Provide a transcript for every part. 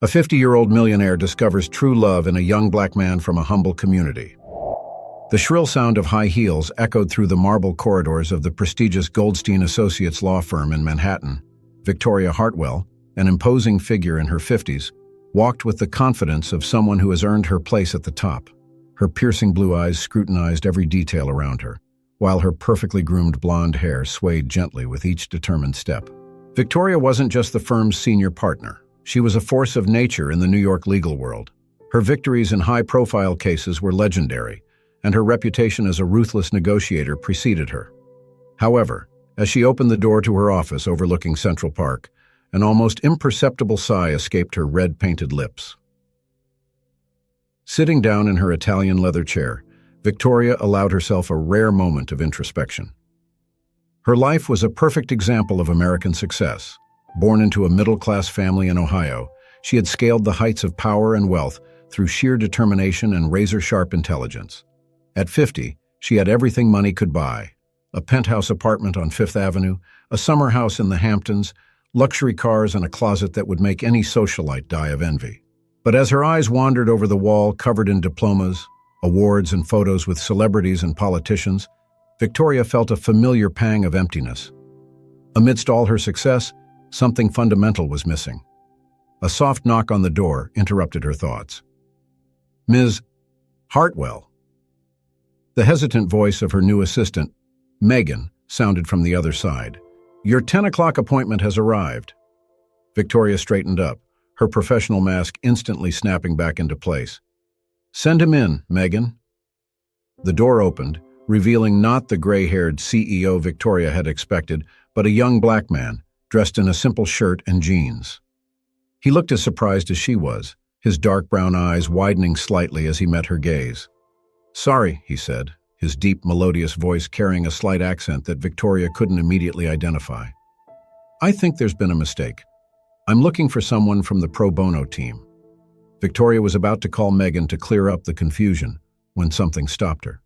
A 50-year-old millionaire discovers true love in a young black man from a humble community. The shrill sound of high heels echoed through the marble corridors of the prestigious Goldstein Associates law firm in Manhattan. Victoria Hartwell, an imposing figure in her 50s, walked with the confidence of someone who has earned her place at the top. Her piercing blue eyes scrutinized every detail around her, while her perfectly groomed blonde hair swayed gently with each determined step. Victoria wasn't just the firm's senior partner. She was a force of nature in the New York legal world. Her victories in high-profile cases were legendary, and her reputation as a ruthless negotiator preceded her. However, as she opened the door to her office overlooking Central Park, an almost imperceptible sigh escaped her red-painted lips. Sitting down in her Italian leather chair, Victoria allowed herself a rare moment of introspection. Her life was a perfect example of American success. Born into a middle-class family in Ohio, she had scaled the heights of power and wealth through sheer determination and razor-sharp intelligence. At 50, she had everything money could buy: a penthouse apartment on Fifth Avenue, a summer house in the Hamptons, luxury cars, and a closet that would make any socialite die of envy. But as her eyes wandered over the wall covered in diplomas, awards, and photos with celebrities and politicians, Victoria felt a familiar pang of emptiness. Amidst all her success, something fundamental was missing. A soft knock on the door interrupted her thoughts. "Ms. Hartwell." The hesitant voice of her new assistant, Megan, sounded from the other side. "Your 10 o'clock appointment has arrived." Victoria straightened up, her professional mask instantly snapping back into place. "Send him in, Megan." The door opened, revealing not the gray-haired CEO Victoria had expected, but a young black man, dressed in a simple shirt and jeans. He looked as surprised as she was, his dark brown eyes widening slightly as he met her gaze. "Sorry," he said, his deep, melodious voice carrying a slight accent that Victoria couldn't immediately identify. "I think there's been a mistake. I'm looking for someone from the pro bono team." Victoria was about to call Megan to clear up the confusion when something stopped her.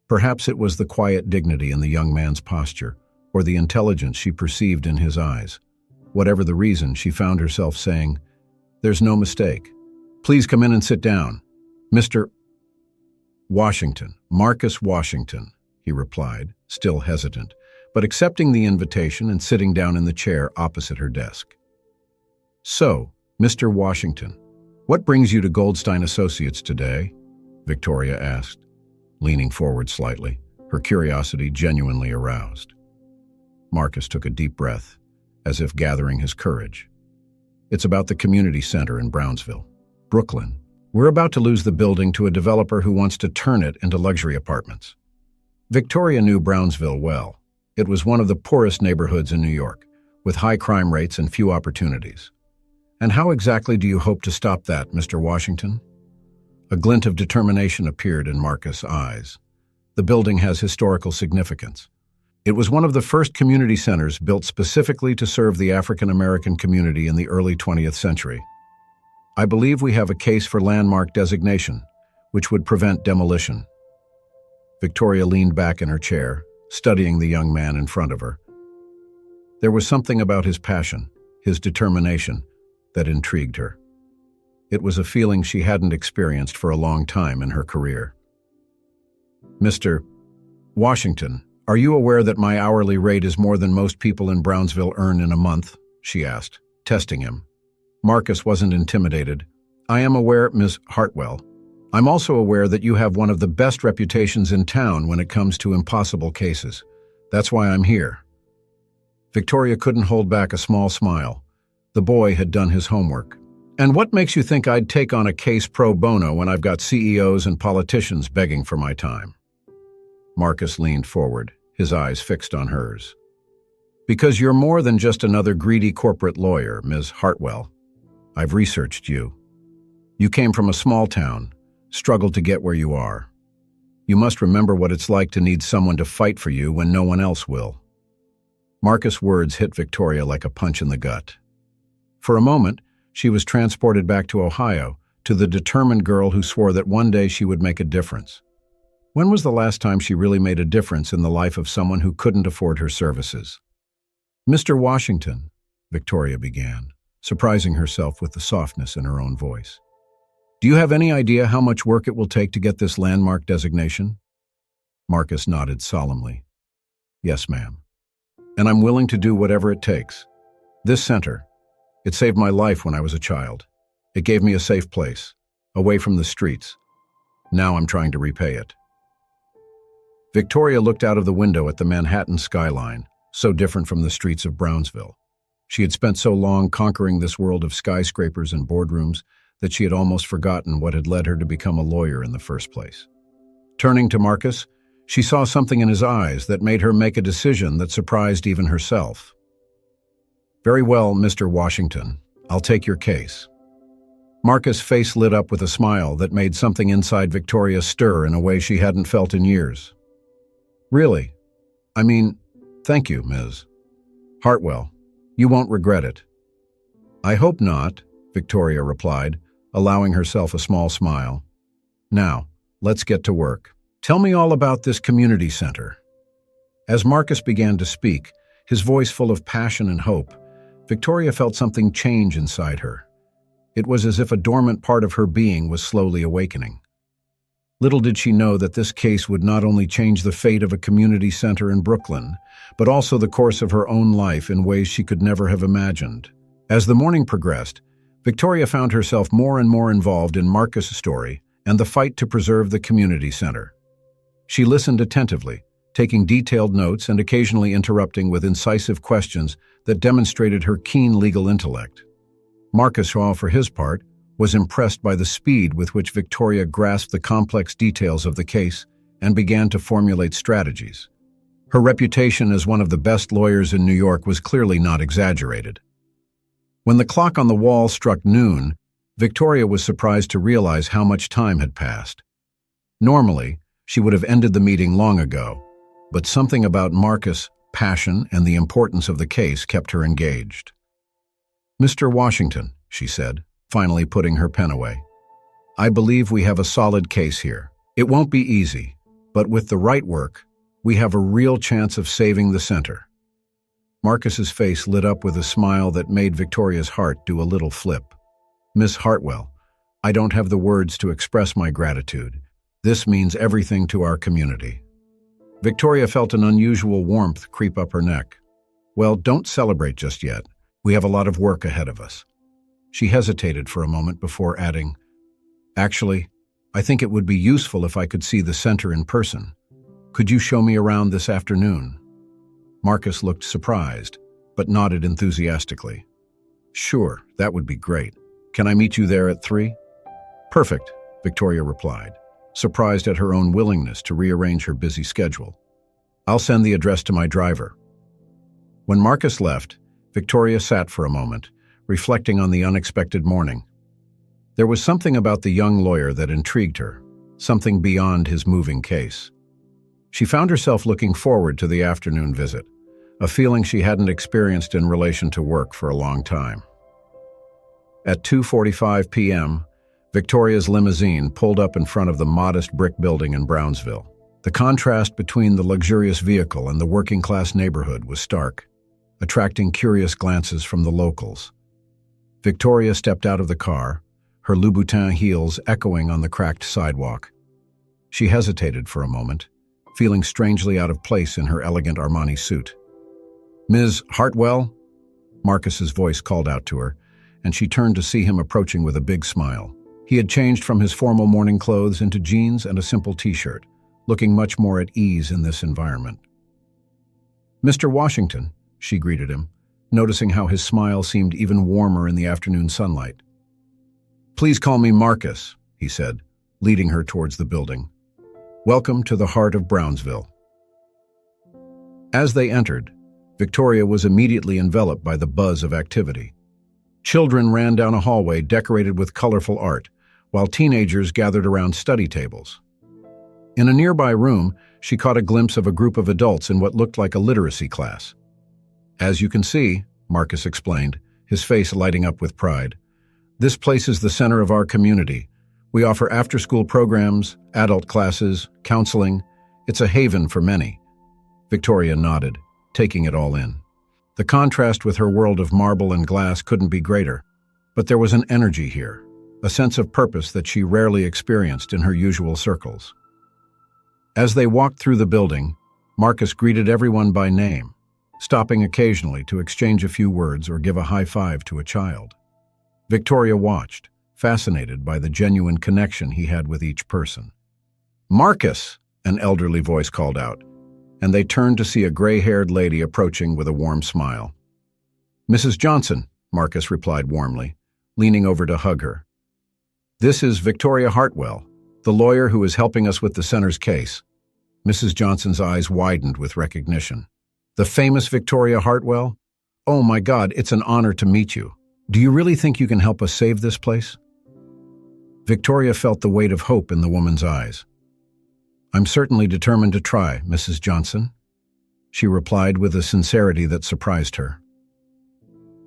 Perhaps it was the quiet dignity in the young man's posture, or the intelligence she perceived in his eyes. Whatever the reason, she found herself saying, "There's no mistake. Please come in and sit down. Mr. Washington, Marcus Washington," he replied, still hesitant, but accepting the invitation and sitting down in the chair opposite her desk. "So, Mr. Washington, what brings you to Goldstein Associates today?" Victoria asked, leaning forward slightly, her curiosity genuinely aroused. Marcus took a deep breath, as if gathering his courage. "It's about the community center in Brownsville, Brooklyn. We're about to lose the building to a developer who wants to turn it into luxury apartments." Victoria knew Brownsville well. It was one of the poorest neighborhoods in New York, with high crime rates and few opportunities. "And how exactly do you hope to stop that, Mr. Washington?" A glint of determination appeared in Marcus' eyes. "The building has historical significance. It was one of the first community centers built specifically to serve the African-American community in the early 20th century. I believe we have a case for landmark designation, which would prevent demolition." Victoria leaned back in her chair, studying the young man in front of her. There was something about his passion, his determination, that intrigued her. It was a feeling she hadn't experienced for a long time in her career. "Mr. Washington, are you aware that my hourly rate is more than most people in Brownsville earn in a month?" she asked, testing him. Marcus wasn't intimidated. "I am aware, Ms. Hartwell. I'm also aware that you have one of the best reputations in town when it comes to impossible cases. That's why I'm here." Victoria couldn't hold back a small smile. The boy had done his homework. "And what makes you think I'd take on a case pro bono when I've got CEOs and politicians begging for my time?" Marcus leaned forward, his eyes fixed on hers. "Because you're more than just another greedy corporate lawyer, Ms. Hartwell. I've researched you. You came from a small town, struggled to get where you are. You must remember what it's like to need someone to fight for you when no one else will." Marcus' words hit Victoria like a punch in the gut. For a moment, she was transported back to Ohio, to the determined girl who swore that one day she would make a difference. When was the last time she really made a difference in the life of someone who couldn't afford her services? "Mr. Washington," Victoria began, surprising herself with the softness in her own voice. Do you have any idea how much work it will take to get this landmark designation? Marcus nodded solemnly. Yes, ma'am. And I'm willing to do whatever it takes. This center, it saved my life when I was a child. It gave me a safe place, away from the streets. Now I'm trying to repay it. Victoria looked out of the window at the Manhattan skyline, so different from the streets of Brownsville. She had spent so long conquering this world of skyscrapers and boardrooms that she had almost forgotten what had led her to become a lawyer in the first place. Turning to Marcus, she saw something in his eyes that made her make a decision that surprised even herself. Very well, Mr. Washington. I'll take your case. Marcus' face lit up with a smile that made something inside Victoria stir in a way she hadn't felt in years. Really? I mean, thank you, Ms. Hartwell. You won't regret it. I hope not, Victoria replied, allowing herself a small smile. Now, let's get to work. Tell me all about this community center. As Marcus began to speak, his voice full of passion and hope, Victoria felt something change inside her. It was as if a dormant part of her being was slowly awakening. Little did she know that this case would not only change the fate of a community center in Brooklyn, but also the course of her own life in ways she could never have imagined. As the morning progressed, Victoria found herself more and more involved in Marcus' story and the fight to preserve the community center. She listened attentively, taking detailed notes and occasionally interrupting with incisive questions that demonstrated her keen legal intellect. Marcus, for his part, was impressed by the speed with which Victoria grasped the complex details of the case and began to formulate strategies. Her reputation as one of the best lawyers in New York was clearly not exaggerated. When the clock on the wall struck noon, Victoria was surprised to realize how much time had passed. Normally, she would have ended the meeting long ago, but something about Marcus' passion and the importance of the case kept her engaged. Mr. Washington, she said, finally putting her pen away. I believe we have a solid case here. It won't be easy, but with the right work, we have a real chance of saving the center. Marcus's face lit up with a smile that made Victoria's heart do a little flip. Miss Hartwell, I don't have the words to express my gratitude. This means everything to our community. Victoria felt an unusual warmth creep up her neck. Well, don't celebrate just yet. We have a lot of work ahead of us. She hesitated for a moment before adding, Actually, I think it would be useful if I could see the center in person. Could you show me around this afternoon? Marcus looked surprised, but nodded enthusiastically. Sure, that would be great. Can I meet you there at 3? Perfect, Victoria replied, surprised at her own willingness to rearrange her busy schedule. I'll send the address to my driver. When Marcus left, Victoria sat for a moment, reflecting on the unexpected morning. There was something about the young lawyer that intrigued her, something beyond his moving case. She found herself looking forward to the afternoon visit, a feeling she hadn't experienced in relation to work for a long time. At 2:45 p.m., Victoria's limousine pulled up in front of the modest brick building in Brownsville. The contrast between the luxurious vehicle and the working-class neighborhood was stark, attracting curious glances from the locals. Victoria stepped out of the car, her Louboutin heels echoing on the cracked sidewalk. She hesitated for a moment, feeling strangely out of place in her elegant Armani suit. Ms. Hartwell? Marcus's voice called out to her, and she turned to see him approaching with a big smile. He had changed from his formal morning clothes into jeans and a simple t-shirt, looking much more at ease in this environment. Mr. Washington, she greeted him, noticing how his smile seemed even warmer in the afternoon sunlight. Please call me Marcus, he said, leading her towards the building. Welcome to the heart of Brownsville. As they entered, Victoria was immediately enveloped by the buzz of activity. Children ran down a hallway decorated with colorful art, while teenagers gathered around study tables. In a nearby room, she caught a glimpse of a group of adults in what looked like a literacy class. As you can see, Marcus explained, his face lighting up with pride, this place is the center of our community. We offer after-school programs, adult classes, counseling. It's a haven for many. Victoria nodded, taking it all in. The contrast with her world of marble and glass couldn't be greater, but there was an energy here, a sense of purpose that she rarely experienced in her usual circles. As they walked through the building, Marcus greeted everyone by name, stopping occasionally to exchange a few words or give a high five to a child. Victoria watched, fascinated by the genuine connection he had with each person. "Marcus!" an elderly voice called out, and they turned to see a gray-haired lady approaching with a warm smile. "Mrs. Johnson," Marcus replied warmly, leaning over to hug her. "This is Victoria Hartwell, the lawyer who is helping us with the center's case." Mrs. Johnson's eyes widened with recognition. "The famous Victoria Hartwell? Oh my God, it's an honor to meet you. Do you really think you can help us save this place?" Victoria felt the weight of hope in the woman's eyes. "I'm certainly determined to try, Mrs. Johnson," she replied with a sincerity that surprised her.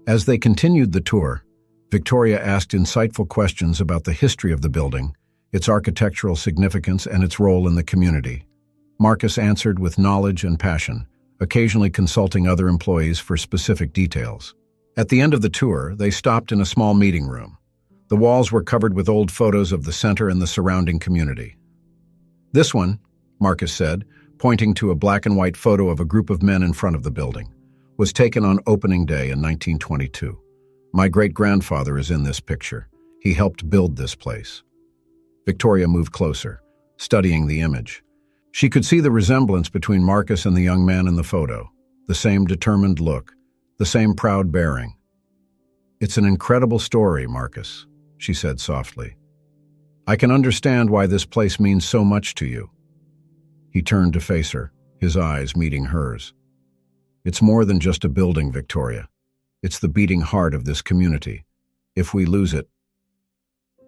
As they continued the tour, Victoria asked insightful questions about the history of the building, its architectural significance, and its role in the community. Marcus answered with knowledge and passion, occasionally consulting other employees for specific details. At the end of the tour, they stopped in a small meeting room. The walls were covered with old photos of the center and the surrounding community. "This one," Marcus said, pointing to a black and white photo of a group of men in front of the building, "was taken on opening day in 1922. My great-grandfather is in this picture. He helped build this place." Victoria moved closer, studying the image. She could see the resemblance between Marcus and the young man in the photo, the same determined look, the same proud bearing. "It's an incredible story, Marcus," she said softly. "I can understand why this place means so much to you." He turned to face her, his eyes meeting hers. "It's more than just a building, Victoria. It's the beating heart of this community. If we lose it..."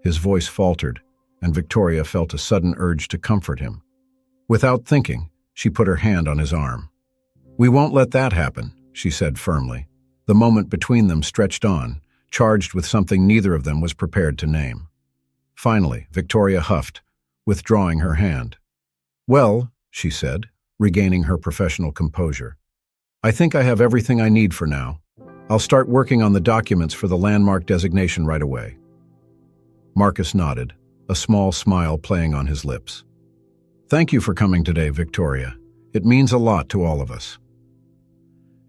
His voice faltered, and Victoria felt a sudden urge to comfort him. Without thinking, she put her hand on his arm. "We won't let that happen," she said firmly. The moment between them stretched on, charged with something neither of them was prepared to name. Finally, Victoria huffed, withdrawing her hand. "Well," she said, regaining her professional composure, "I think I have everything I need for now. I'll start working on the documents for the landmark designation right away." Marcus nodded, a small smile playing on his lips. "Thank you for coming today, Victoria. It means a lot to all of us."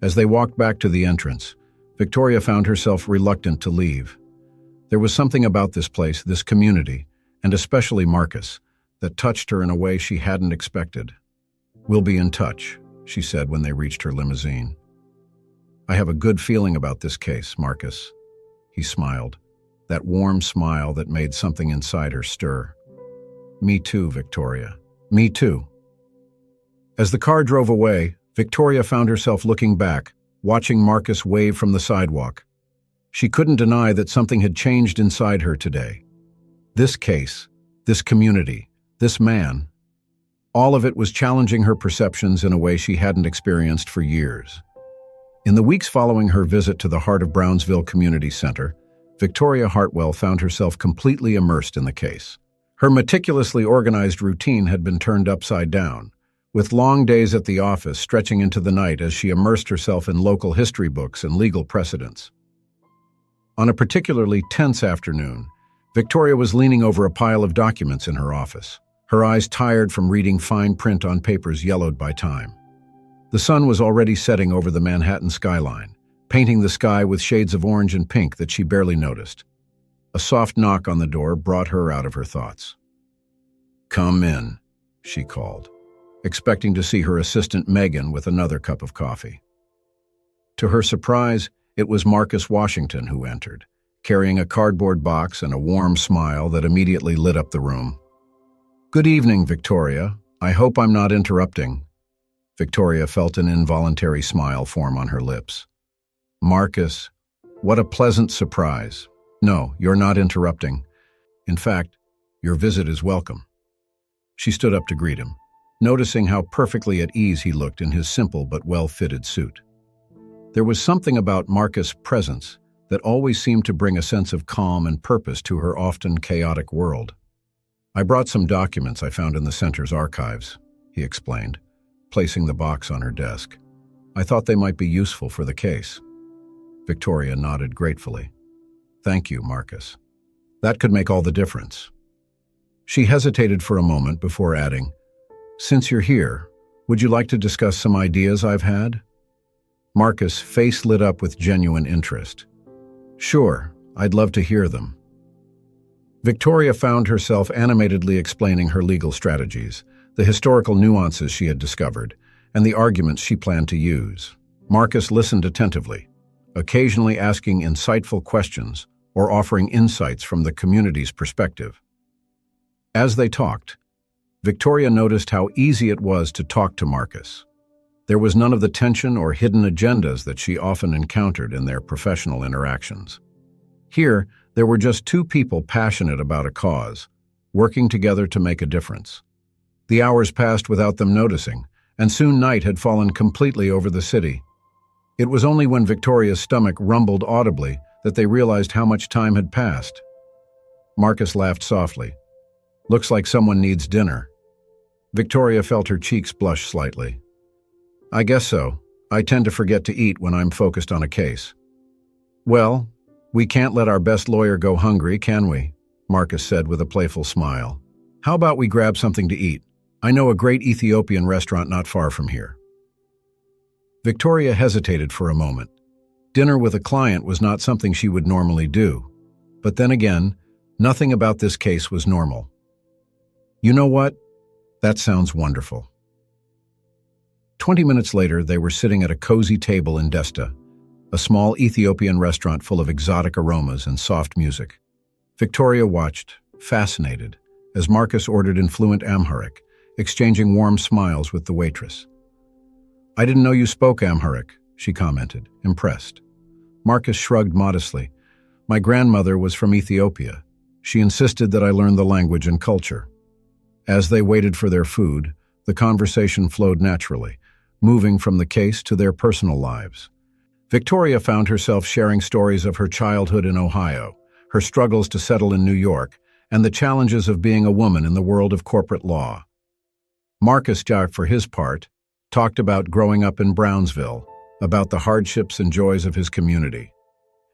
As they walked back to the entrance, Victoria found herself reluctant to leave. There was something about this place, this community, and especially Marcus, that touched her in a way she hadn't expected. "We'll be in touch," she said when they reached her limousine. "I have a good feeling about this case, Marcus." He smiled, that warm smile that made something inside her stir. "Me too, Victoria. Me too." As the car drove away, Victoria found herself looking back, watching Marcus wave from the sidewalk. She couldn't deny that something had changed inside her today. This case, this community, this man, all of it was challenging her perceptions in a way she hadn't experienced for years. In the weeks following her visit to the heart of Brownsville Community Center, Victoria Hartwell found herself completely immersed in the case. Her meticulously organized routine had been turned upside down, with long days at the office stretching into the night as she immersed herself in local history books and legal precedents. On a particularly tense afternoon, Victoria was leaning over a pile of documents in her office, her eyes tired from reading fine print on papers yellowed by time. The sun was already setting over the Manhattan skyline, painting the sky with shades of orange and pink that she barely noticed. A soft knock on the door brought her out of her thoughts. "Come in," she called, expecting to see her assistant Megan with another cup of coffee. To her surprise, it was Marcus Washington who entered, carrying a cardboard box and a warm smile that immediately lit up the room. "Good evening, Victoria. I hope I'm not interrupting." Victoria felt an involuntary smile form on her lips. "Marcus, what a pleasant surprise. No, you're not interrupting. In fact, your visit is welcome." She stood up to greet him, noticing how perfectly at ease he looked in his simple but well-fitted suit. There was something about Marcus' presence that always seemed to bring a sense of calm and purpose to her often chaotic world. "I brought some documents I found in the center's archives," he explained, placing the box on her desk. I thought they might be useful for the case. Victoria nodded gratefully. Thank you, Marcus. That could make all the difference. She hesitated for a moment before adding, Since you're here, would you like to discuss some ideas I've had? Marcus' face lit up with genuine interest. Sure, I'd love to hear them. Victoria found herself animatedly explaining her legal strategies, the historical nuances she had discovered, and the arguments she planned to use. Marcus listened attentively, occasionally asking insightful questions or offering insights from the community's perspective. As they talked, Victoria noticed how easy it was to talk to Marcus. There was none of the tension or hidden agendas that she often encountered in their professional interactions. Here, there were just two people passionate about a cause, working together to make a difference. The hours passed without them noticing, and soon night had fallen completely over the city. It was only when Victoria's stomach rumbled audibly that they realized how much time had passed. Marcus laughed softly. Looks like someone needs dinner. Victoria felt her cheeks blush slightly. I guess so. I tend to forget to eat when I'm focused on a case. Well, we can't let our best lawyer go hungry, can we? Marcus said with a playful smile. How about we grab something to eat? I know a great Ethiopian restaurant not far from here. Victoria hesitated for a moment. Dinner with a client was not something she would normally do. But then again, nothing about this case was normal. You know what? That sounds wonderful. 20 minutes later, they were sitting at a cozy table in Desta, a small Ethiopian restaurant full of exotic aromas and soft music. Victoria watched, fascinated, as Marcus ordered in fluent Amharic, exchanging warm smiles with the waitress. I didn't know you spoke Amharic, she commented, impressed. Marcus shrugged modestly. My grandmother was from Ethiopia. She insisted that I learn the language and culture. As they waited for their food, the conversation flowed naturally, moving from the case to their personal lives. Victoria found herself sharing stories of her childhood in Ohio, her struggles to settle in New York, and the challenges of being a woman in the world of corporate law. Marcus, for his part, talked about growing up in Brownsville, about the hardships and joys of his community,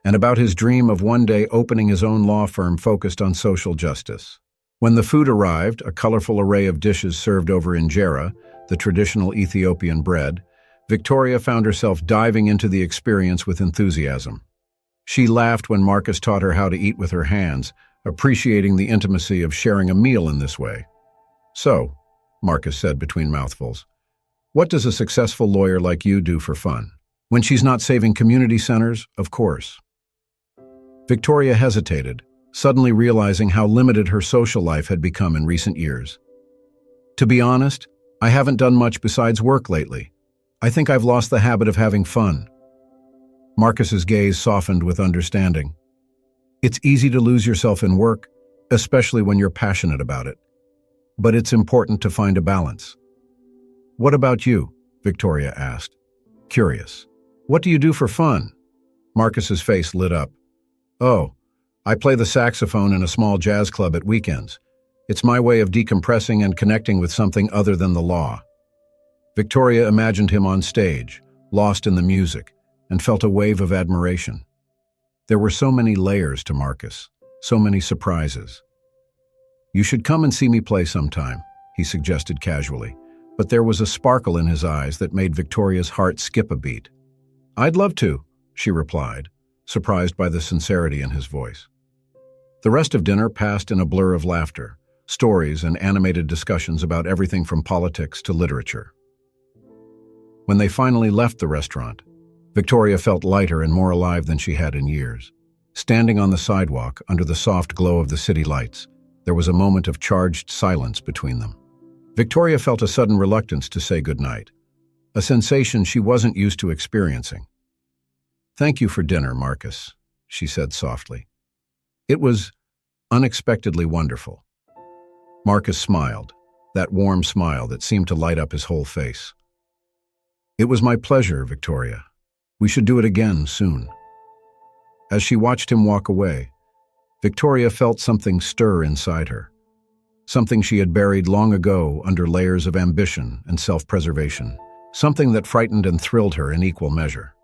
and about his dream of one day opening his own law firm focused on social justice. When the food arrived, a colorful array of dishes served over injera, the traditional Ethiopian bread, Victoria found herself diving into the experience with enthusiasm. She laughed when Marcus taught her how to eat with her hands, appreciating the intimacy of sharing a meal in this way. So, Marcus said between mouthfuls, what does a successful lawyer like you do for fun? When she's not saving community centers, of course. Victoria hesitated, suddenly realizing how limited her social life had become in recent years. To be honest, I haven't done much besides work lately. I think I've lost the habit of having fun. Marcus's gaze softened with understanding. It's easy to lose yourself in work, especially when you're passionate about it. But it's important to find a balance. What about you? Victoria asked, curious. What do you do for fun? Marcus's face lit up. Oh, I play the saxophone in a small jazz club at weekends. It's my way of decompressing and connecting with something other than the law. Victoria imagined him on stage, lost in the music, and felt a wave of admiration. There were so many layers to Marcus, so many surprises. You should come and see me play sometime, he suggested casually, but there was a sparkle in his eyes that made Victoria's heart skip a beat. I'd love to, she replied, surprised by the sincerity in his voice. The rest of dinner passed in a blur of laughter, stories and animated discussions about everything from politics to literature. When they finally left the restaurant, Victoria felt lighter and more alive than she had in years. Standing on the sidewalk under the soft glow of the city lights, there was a moment of charged silence between them. Victoria felt a sudden reluctance to say goodnight, a sensation she wasn't used to experiencing. Thank you for dinner, Marcus, she said softly. It was unexpectedly wonderful. Marcus smiled, that warm smile that seemed to light up his whole face. It was my pleasure, Victoria. We should do it again soon. As she watched him walk away, Victoria felt something stir inside her, something she had buried long ago under layers of ambition and self-preservation. something that frightened and thrilled her in equal measure.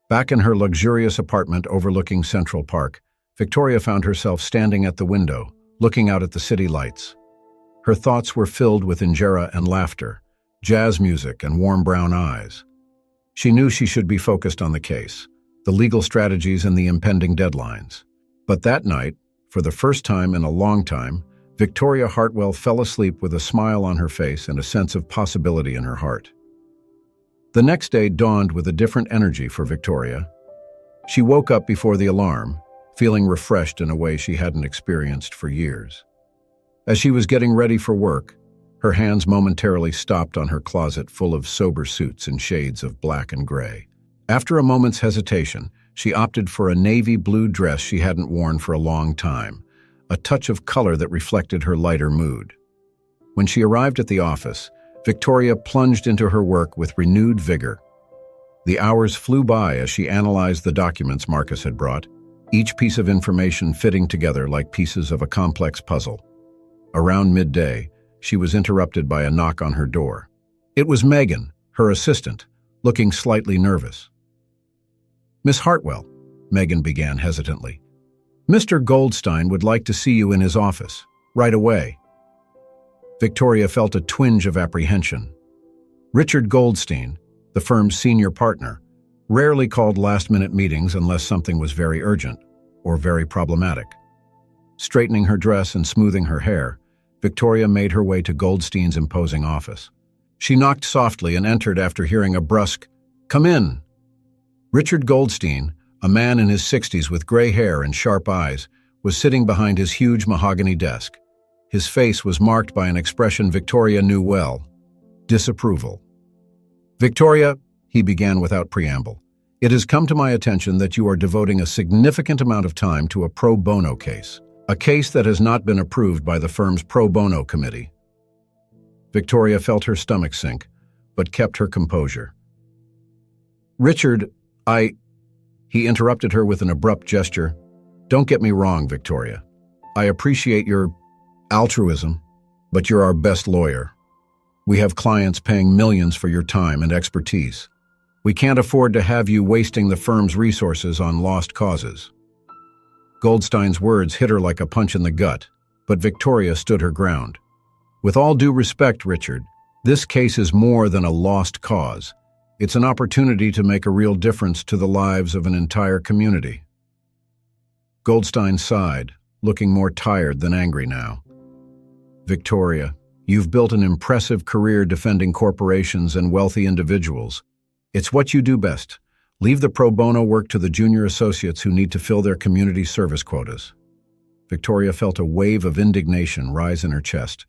Back in her luxurious apartment overlooking Central Park, Victoria found herself standing at the window, looking out at the city lights. Her thoughts were filled with injera and laughter, jazz music and warm brown eyes. She knew she should be focused on the case, the legal strategies and the impending deadlines. But that night, for the first time in a long time, Victoria Hartwell fell asleep with a smile on her face and a sense of possibility in her heart. The next day dawned with a different energy for Victoria. She woke up before the alarm, feeling refreshed in a way she hadn't experienced for years. As she was getting ready for work, her hands momentarily stopped on her closet full of sober suits in shades of black and gray. After a moment's hesitation, she opted for a navy blue dress she hadn't worn for a long time, a touch of color that reflected her lighter mood. When she arrived at the office, Victoria plunged into her work with renewed vigor. The hours flew by as she analyzed the documents Marcus had brought, each piece of information fitting together like pieces of a complex puzzle. Around midday, she was interrupted by a knock on her door. It was Megan, her assistant, looking slightly nervous. "Miss Hartwell," Megan began hesitantly, "Mr. Goldstein would like to see you in his office, right away." Victoria felt a twinge of apprehension. Richard Goldstein, the firm's senior partner, rarely called last-minute meetings unless something was very urgent or very problematic. Straightening her dress and smoothing her hair, Victoria made her way to Goldstein's imposing office. She knocked softly and entered after hearing a brusque, "Come in." Richard Goldstein, a man in his 60s with gray hair and sharp eyes, was sitting behind his huge mahogany desk. His face was marked by an expression Victoria knew well: disapproval. "Victoria," he began without preamble, "it has come to my attention that you are devoting a significant amount of time to a pro bono case, a case that has not been approved by the firm's pro bono committee." Victoria felt her stomach sink, but kept her composure. "Richard, He interrupted her with an abrupt gesture. "Don't get me wrong, Victoria. I appreciate your altruism, but you're our best lawyer. We have clients paying millions for your time and expertise. We can't afford to have you wasting the firm's resources on lost causes." Goldstein's words hit her like a punch in the gut, but Victoria stood her ground. "With all due respect, Richard, this case is more than a lost cause. It's an opportunity to make a real difference to the lives of an entire community." Goldstein sighed, looking more tired than angry now. "Victoria, you've built an impressive career defending corporations and wealthy individuals. It's what you do best. Leave the pro bono work to the junior associates who need to fill their community service quotas." Victoria felt a wave of indignation rise in her chest.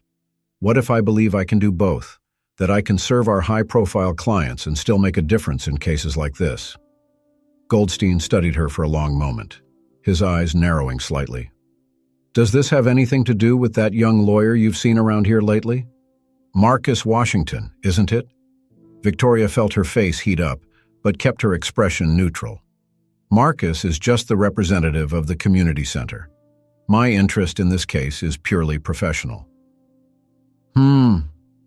"What if I believe I can do both? That I can serve our high-profile clients and still make a difference in cases like this?" Goldstein studied her for a long moment, his eyes narrowing slightly. "Does this have anything to do with that young lawyer you've seen around here lately? Marcus Washington, isn't it?" Victoria felt her face heat up, but kept her expression neutral. "Marcus is just the representative of the community center. My interest in this case is purely professional."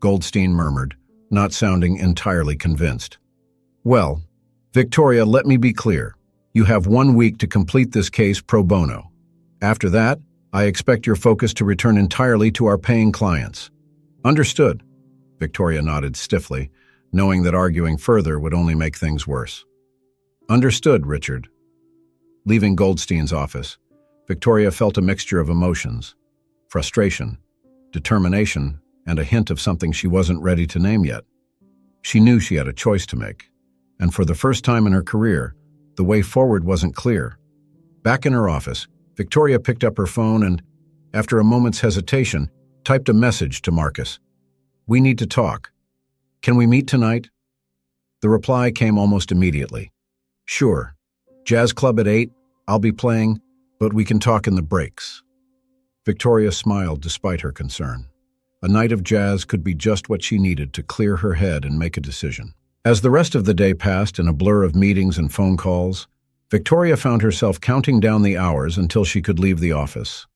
Goldstein murmured, not sounding entirely convinced. "Well, Victoria, let me be clear. You have 1 week to complete this case pro bono. After that, I expect your focus to return entirely to our paying clients." "Understood." Victoria nodded stiffly, knowing that arguing further would only make things worse. "Understood, Richard." Leaving Goldstein's office, Victoria felt a mixture of emotions: frustration, determination, and a hint of something she wasn't ready to name yet. She knew she had a choice to make, and for the first time in her career, the way forward wasn't clear. Back in her office, Victoria picked up her phone and, after a moment's hesitation, typed a message to Marcus. "We need to talk. Can we meet tonight?" The reply came almost immediately. "Sure. Jazz club at 8, I'll be playing, but we can talk in the breaks." Victoria smiled despite her concern. A night of jazz could be just what she needed to clear her head and make a decision. As the rest of the day passed in a blur of meetings and phone calls, Victoria found herself counting down the hours until she could leave the office.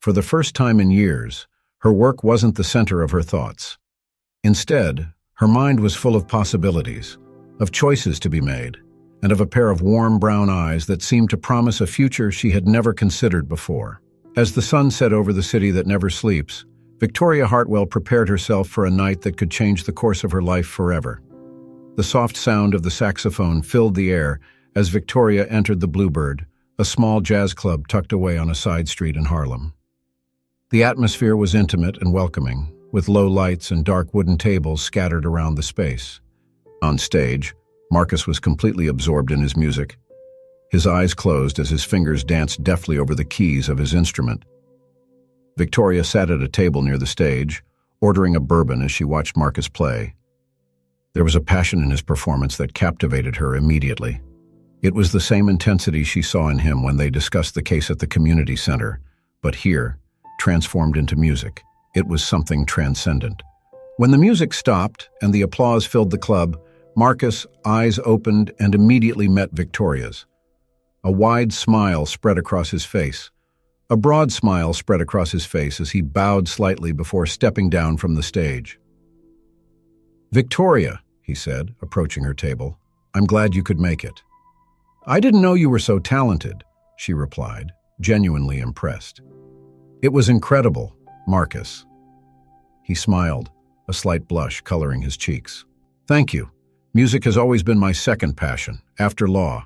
For the first time in years, her work wasn't the center of her thoughts. Instead, Her mind was full of possibilities, of choices to be made, and of a pair of warm brown eyes that seemed to promise a future she had never considered before. As the sun set over the city that never sleeps, Victoria Hartwell prepared herself for a night that could change the course of her life forever. The soft sound of the saxophone filled the air as Victoria entered the Bluebird, a small jazz club tucked away on a side street in Harlem. The atmosphere was intimate and welcoming, with low lights and dark wooden tables scattered around the space. On stage, Marcus was completely absorbed in his music. His eyes closed as his fingers danced deftly over the keys of his instrument. Victoria sat at a table near the stage, ordering a bourbon as she watched Marcus play. There was a passion in his performance that captivated her immediately. It was the same intensity she saw in him when they discussed the case at the community center, but here, transformed into music, it was something transcendent. When the music stopped and the applause filled the club, Marcus' eyes opened and immediately met Victoria's. A wide smile spread across his face. A broad smile spread across his face as he bowed slightly before stepping down from the stage. "Victoria," he said, approaching her table, "I'm glad you could make it." "I didn't know you were so talented," she replied, genuinely impressed. "It was incredible, Marcus." He smiled, a slight blush coloring his cheeks. "Thank you. Music has always been my second passion, after law."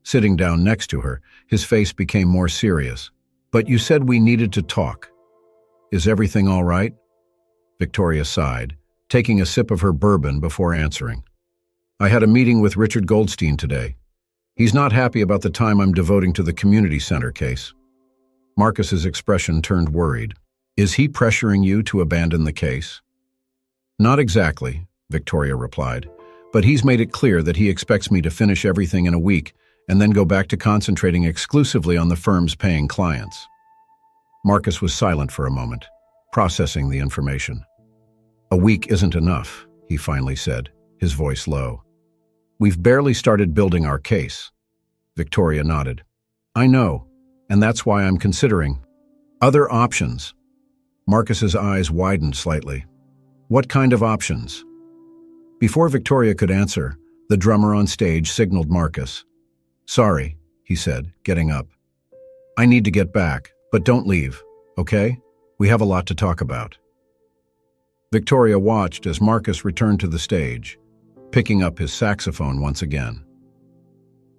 Sitting down next to her, his face became more serious. "But you said we needed to talk. Is everything all right?" Victoria sighed, taking a sip of her bourbon before answering. "I had a meeting with Richard Goldstein today. He's not happy about the time I'm devoting to the community center case." Marcus's expression turned worried. "Is he pressuring you to abandon the case?" "Not exactly," Victoria replied, "but he's made it clear that he expects me to finish everything in a week and then go back to concentrating exclusively on the firm's paying clients." Marcus was silent for a moment, processing the information. "A week isn't enough," he finally said, his voice low. "We've barely started building our case." Victoria nodded. "I know, and that's why I'm considering other options." Marcus's eyes widened slightly. "What kind of options?" Before Victoria could answer, the drummer on stage signaled Marcus. "Sorry," he said, getting up. "I need to get back, but don't leave, okay? We have a lot to talk about." Victoria watched as Marcus returned to the stage, picking up his saxophone once again.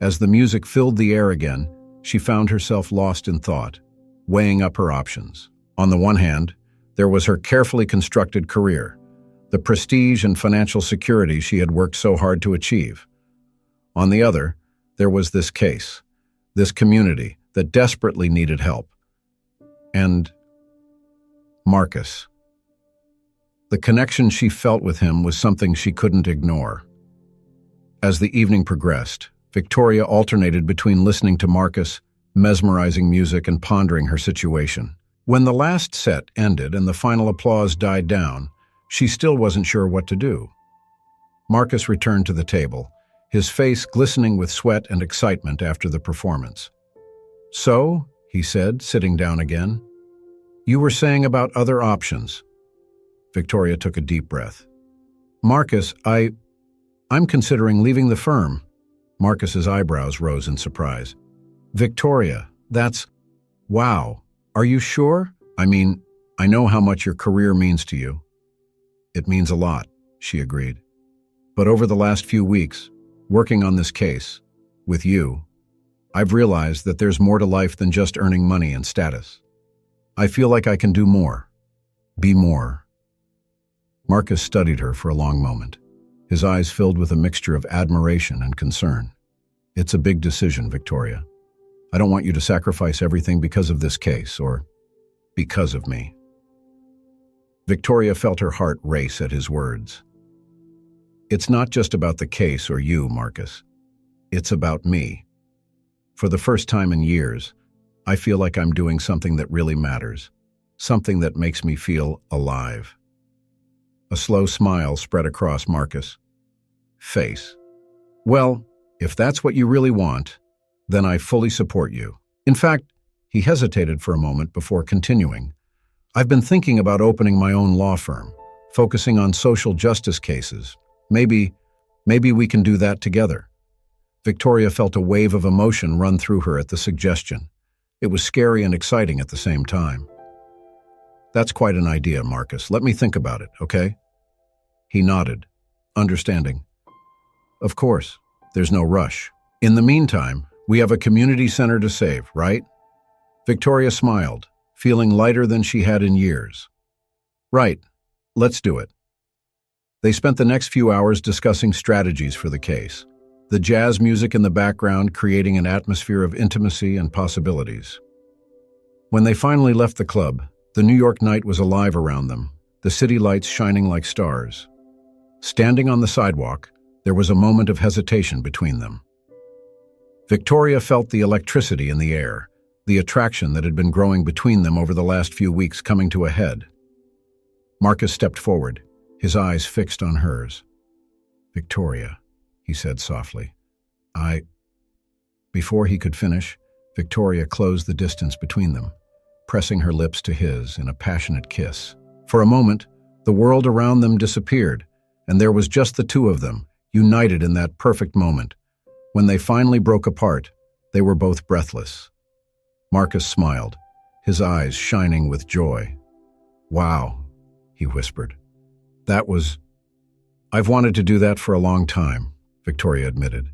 As the music filled the air again, she found herself lost in thought, weighing up her options. On the one hand, there was her carefully constructed career, the prestige and financial security she had worked so hard to achieve. On the other, there was this case, this community that desperately needed help. And Marcus. The connection she felt with him was something she couldn't ignore. As the evening progressed, Victoria alternated between listening to Marcus' mesmerizing music and pondering her situation. When the last set ended and the final applause died down, she still wasn't sure what to do. Marcus returned to the table, his face glistening with sweat and excitement after the performance. "So," he said, sitting down again, "you were saying about other options." Victoria took a deep breath. "Marcus, I'm considering leaving the firm." Marcus's eyebrows rose in surprise. "Victoria, wow. Are you sure? I mean, I know how much your career means to you." "It means a lot," she agreed. "But over the last few weeks, working on this case, with you, I've realized that there's more to life than just earning money and status. I feel like I can do more. Be more." Marcus studied her for a long moment, his eyes filled with a mixture of admiration and concern. "It's a big decision, Victoria. I don't want you to sacrifice everything because of this case, or because of me." Victoria felt her heart race at his words. "It's not just about the case or you, Marcus. It's about me. For the first time in years, I feel like I'm doing something that really matters, something that makes me feel alive." A slow smile spread across Marcus' face. "Well, if that's what you really want, then I fully support you. In fact," he hesitated for a moment before continuing, "I've been thinking about opening my own law firm, focusing on social justice cases. Maybe we can do that together." Victoria felt a wave of emotion run through her at the suggestion. It was scary and exciting at the same time. "That's quite an idea, Marcus. Let me think about it, okay?" He nodded, understanding. "Of course, there's no rush. In the meantime, we have a community center to save, right?" Victoria smiled, feeling lighter than she had in years. "Right, let's do it." They spent the next few hours discussing strategies for the case, the jazz music in the background creating an atmosphere of intimacy and possibilities. When they finally left the club, the New York night was alive around them, the city lights shining like stars. Standing on the sidewalk, there was a moment of hesitation between them. Victoria felt the electricity in the air, the attraction that had been growing between them over the last few weeks coming to a head. Marcus stepped forward, his eyes fixed on hers. "Victoria," he said softly. Before he could finish, Victoria closed the distance between them, pressing her lips to his in a passionate kiss. For a moment, the world around them disappeared, and there was just the two of them, united in that perfect moment. When they finally broke apart, they were both breathless. Marcus smiled, his eyes shining with joy. "Wow," he whispered. "I've wanted to do that for a long time," Victoria admitted,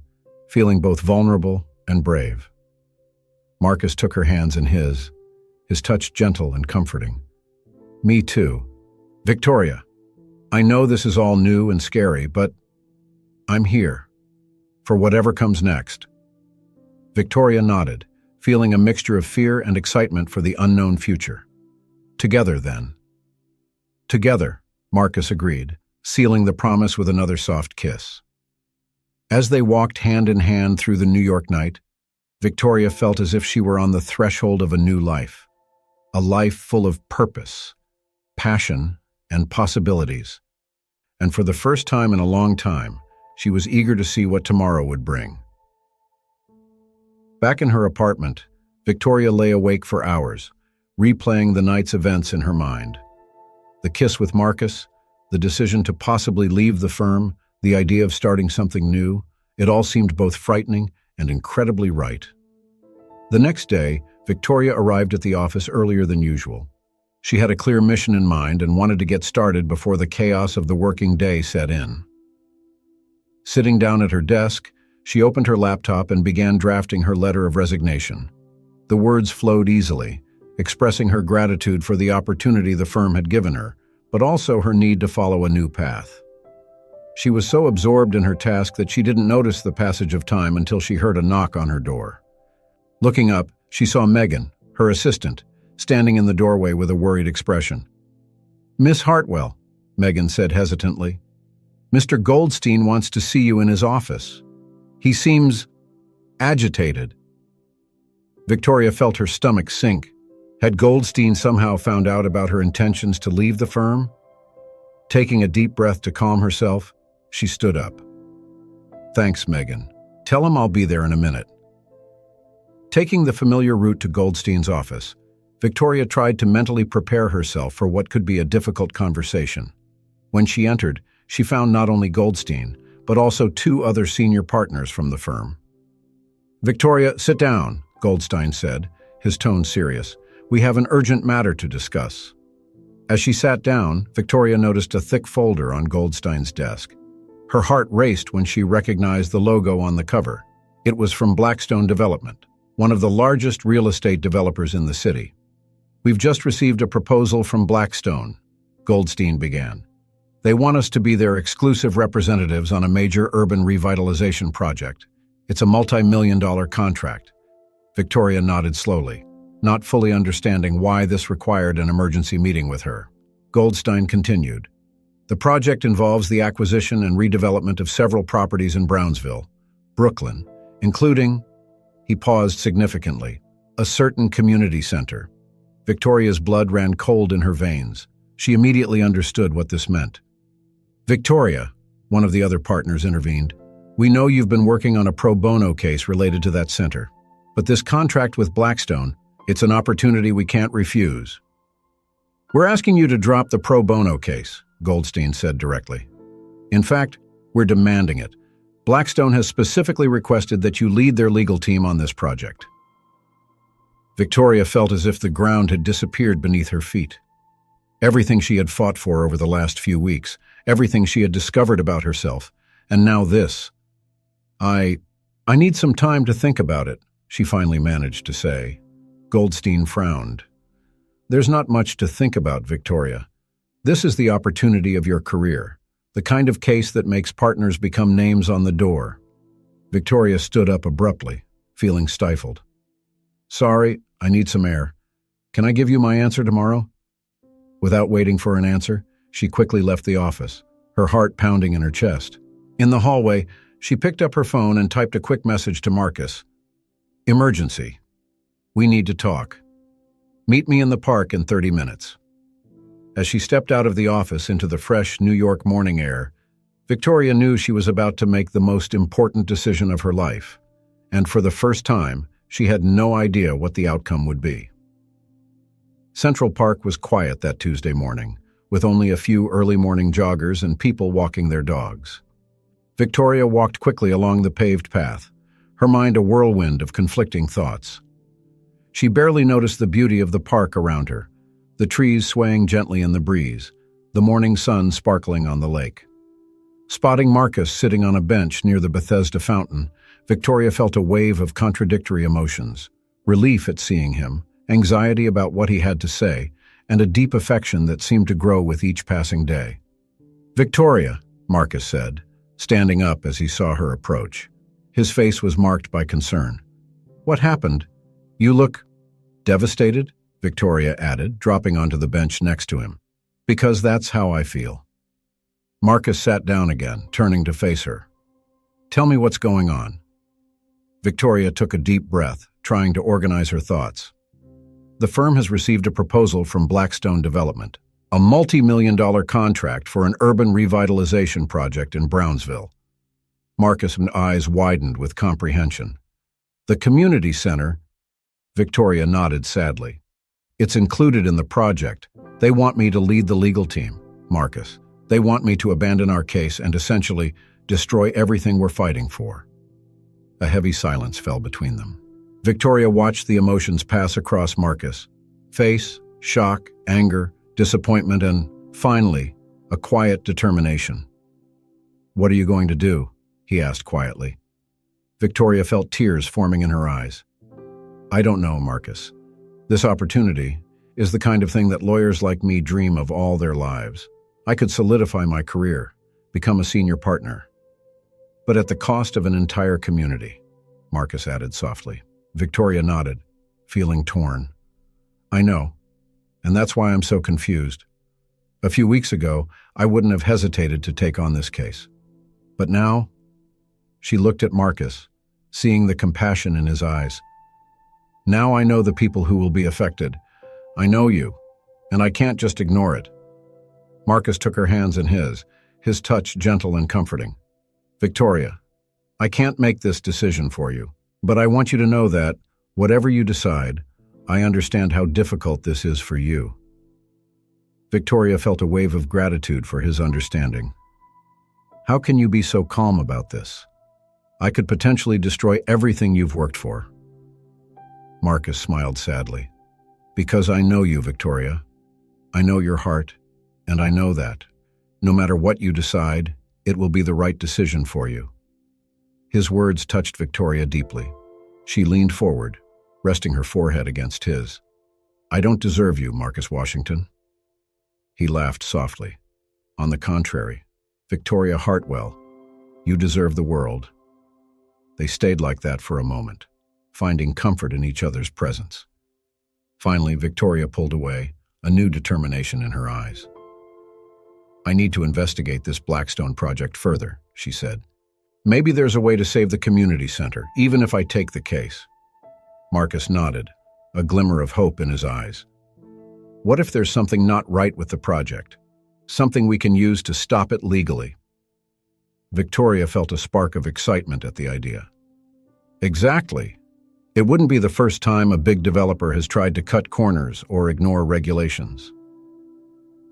feeling both vulnerable and brave. Marcus took her hands in his touch gentle and comforting. "Me too. Victoria, I know this is all new and scary, but I'm here, for whatever comes next." Victoria nodded, feeling a mixture of fear and excitement for the unknown future. "Together, then." "Together," Marcus agreed, sealing the promise with another soft kiss. As they walked hand in hand through the New York night, Victoria felt as if she were on the threshold of a new life, a life full of purpose, passion, and possibilities. And for the first time in a long time, she was eager to see what tomorrow would bring. Back in her apartment, Victoria lay awake for hours, replaying the night's events in her mind. The kiss with Marcus, the decision to possibly leave the firm, the idea of starting something new, it all seemed both frightening and incredibly right. The next day, Victoria arrived at the office earlier than usual. She had a clear mission in mind and wanted to get started before the chaos of the working day set in. Sitting down at her desk, she opened her laptop and began drafting her letter of resignation. The words flowed easily, expressing her gratitude for the opportunity the firm had given her, but also her need to follow a new path. She was so absorbed in her task that she didn't notice the passage of time until she heard a knock on her door. Looking up, she saw Megan, her assistant, standing in the doorway with a worried expression. "Miss Hartwell," Megan said hesitantly, "Mr. Goldstein wants to see you in his office. He seems agitated." Victoria felt her stomach sink. Had Goldstein somehow found out about her intentions to leave the firm? Taking a deep breath to calm herself, she stood up. "Thanks, Megan. Tell him I'll be there in a minute." Taking the familiar route to Goldstein's office, Victoria tried to mentally prepare herself for what could be a difficult conversation. When she entered, she found not only Goldstein, but also two other senior partners from the firm. "Victoria, sit down," Goldstein said, his tone serious. "We have an urgent matter to discuss." As she sat down, Victoria noticed a thick folder on Goldstein's desk. Her heart raced when she recognized the logo on the cover. It was from Blackstone Development, one of the largest real estate developers in the city. "We've just received a proposal from Blackstone," Goldstein began. "They want us to be their exclusive representatives on a major urban revitalization project. It's a multi-million-dollar contract." Victoria nodded slowly, not fully understanding why this required an emergency meeting with her. Goldstein continued. "The project involves the acquisition and redevelopment of several properties in Brownsville, Brooklyn, including," he paused significantly, "a certain community center." Victoria's blood ran cold in her veins. She immediately understood what this meant. "Victoria," one of the other partners intervened, "we know you've been working on a pro bono case related to that center. But this contract with Blackstone, it's an opportunity we can't refuse." "We're asking you to drop the pro bono case," Goldstein said directly. In fact, we're demanding it. Blackstone has specifically requested that you lead their legal team on this project. Victoria felt as if the ground had disappeared beneath her feet. Everything she had fought for over the last few weeks, everything she had discovered about herself, and now this. I need some time to think about it, she finally managed to say. Goldstein frowned. There's not much to think about, Victoria. This is the opportunity of your career, the kind of case that makes partners become names on the door. Victoria stood up abruptly, feeling stifled. Sorry, I need some air. Can I give you my answer tomorrow? Without waiting for an answer, she quickly left the office, her heart pounding in her chest. In the hallway, she picked up her phone and typed a quick message to Marcus. Emergency. We need to talk. Meet me in the park in 30 minutes. As she stepped out of the office into the fresh New York morning air, Victoria knew she was about to make the most important decision of her life, and for the first time, she had no idea what the outcome would be. Central Park was quiet that Tuesday morning, with only a few early morning joggers and people walking their dogs. Victoria walked quickly along the paved path, her mind a whirlwind of conflicting thoughts. She barely noticed the beauty of the park around her, the trees swaying gently in the breeze, the morning sun sparkling on the lake. Spotting Marcus sitting on a bench near the Bethesda fountain, Victoria felt a wave of contradictory emotions, relief at seeing him, anxiety about what he had to say, and a deep affection that seemed to grow with each passing day. Victoria, Marcus said, standing up as he saw her approach. His face was marked by concern. What happened? You look devastated, Victoria added, dropping onto the bench next to him. Because that's how I feel. Marcus sat down again, turning to face her. Tell me what's going on. Victoria took a deep breath, trying to organize her thoughts. The firm has received a proposal from Blackstone Development, a multi-million-dollar contract for an urban revitalization project in Brownsville. Marcus' eyes widened with comprehension. The community center, Victoria nodded sadly. It's included in the project. They want me to lead the legal team, Marcus. They want me to abandon our case and essentially destroy everything we're fighting for. A heavy silence fell between them. Victoria watched the emotions pass across Marcus. Face, shock, anger, disappointment, and, finally, a quiet determination. What are you going to do? He asked quietly. Victoria felt tears forming in her eyes. I don't know, Marcus. This opportunity is the kind of thing that lawyers like me dream of all their lives. I could solidify my career, become a senior partner. But at the cost of an entire community, Marcus added softly. Victoria nodded, feeling torn. I know, and that's why I'm so confused. A few weeks ago, I wouldn't have hesitated to take on this case. But now, she looked at Marcus, seeing the compassion in his eyes. Now I know the people who will be affected. I know you, and I can't just ignore it. Marcus took her hands in his touch gentle and comforting. Victoria, I can't make this decision for you, but I want you to know that, whatever you decide, I understand how difficult this is for you. Victoria felt a wave of gratitude for his understanding. How can you be so calm about this? I could potentially destroy everything you've worked for. Marcus smiled sadly. Because I know you, Victoria. I know your heart, and I know that, no matter what you decide, it will be the right decision for you. His words touched Victoria deeply. She leaned forward, resting her forehead against his. I don't deserve you, Marcus Washington. He laughed softly. On the contrary, Victoria Hartwell, you deserve the world. They stayed like that for a moment, finding comfort in each other's presence. Finally, Victoria pulled away, a new determination in her eyes. I need to investigate this Blackstone project further, she said. Maybe there's a way to save the community center, even if I take the case. Marcus nodded, a glimmer of hope in his eyes. What if there's something not right with the project? Something we can use to stop it legally? Victoria felt a spark of excitement at the idea. Exactly. It wouldn't be the first time a big developer has tried to cut corners or ignore regulations.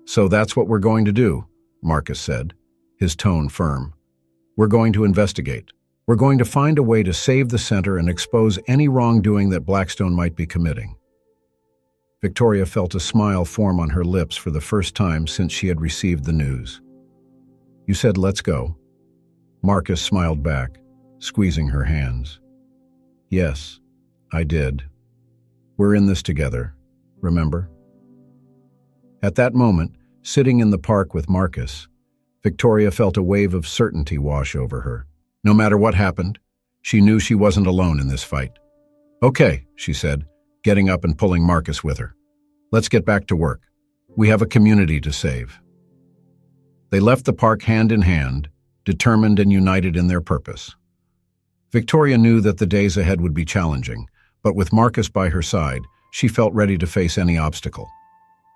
So that's what we're going to do, Marcus said, his tone firm. "We're going to investigate. We're going to find a way to save the center and expose any wrongdoing that Blackstone might be committing." Victoria felt a smile form on her lips for the first time since she had received the news. "You said let's go." Marcus smiled back, squeezing her hands. "Yes, I did. We're in this together, remember?" At that moment, sitting in the park with Marcus, Victoria felt a wave of certainty wash over her. No matter what happened, she knew she wasn't alone in this fight. "Okay," she said, getting up and pulling Marcus with her. "Let's get back to work. We have a community to save." They left the park hand in hand, determined and united in their purpose. Victoria knew that the days ahead would be challenging, but with Marcus by her side, she felt ready to face any obstacle.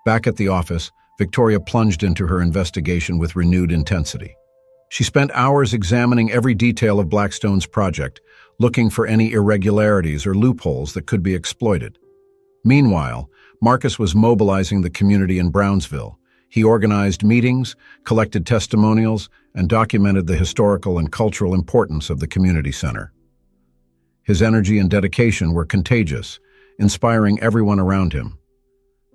Back at the office, Victoria plunged into her investigation with renewed intensity. She spent hours examining every detail of Blackstone's project, looking for any irregularities or loopholes that could be exploited. Meanwhile, Marcus was mobilizing the community in Brownsville. He organized meetings, collected testimonials, and documented the historical and cultural importance of the community center. His energy and dedication were contagious, inspiring everyone around him.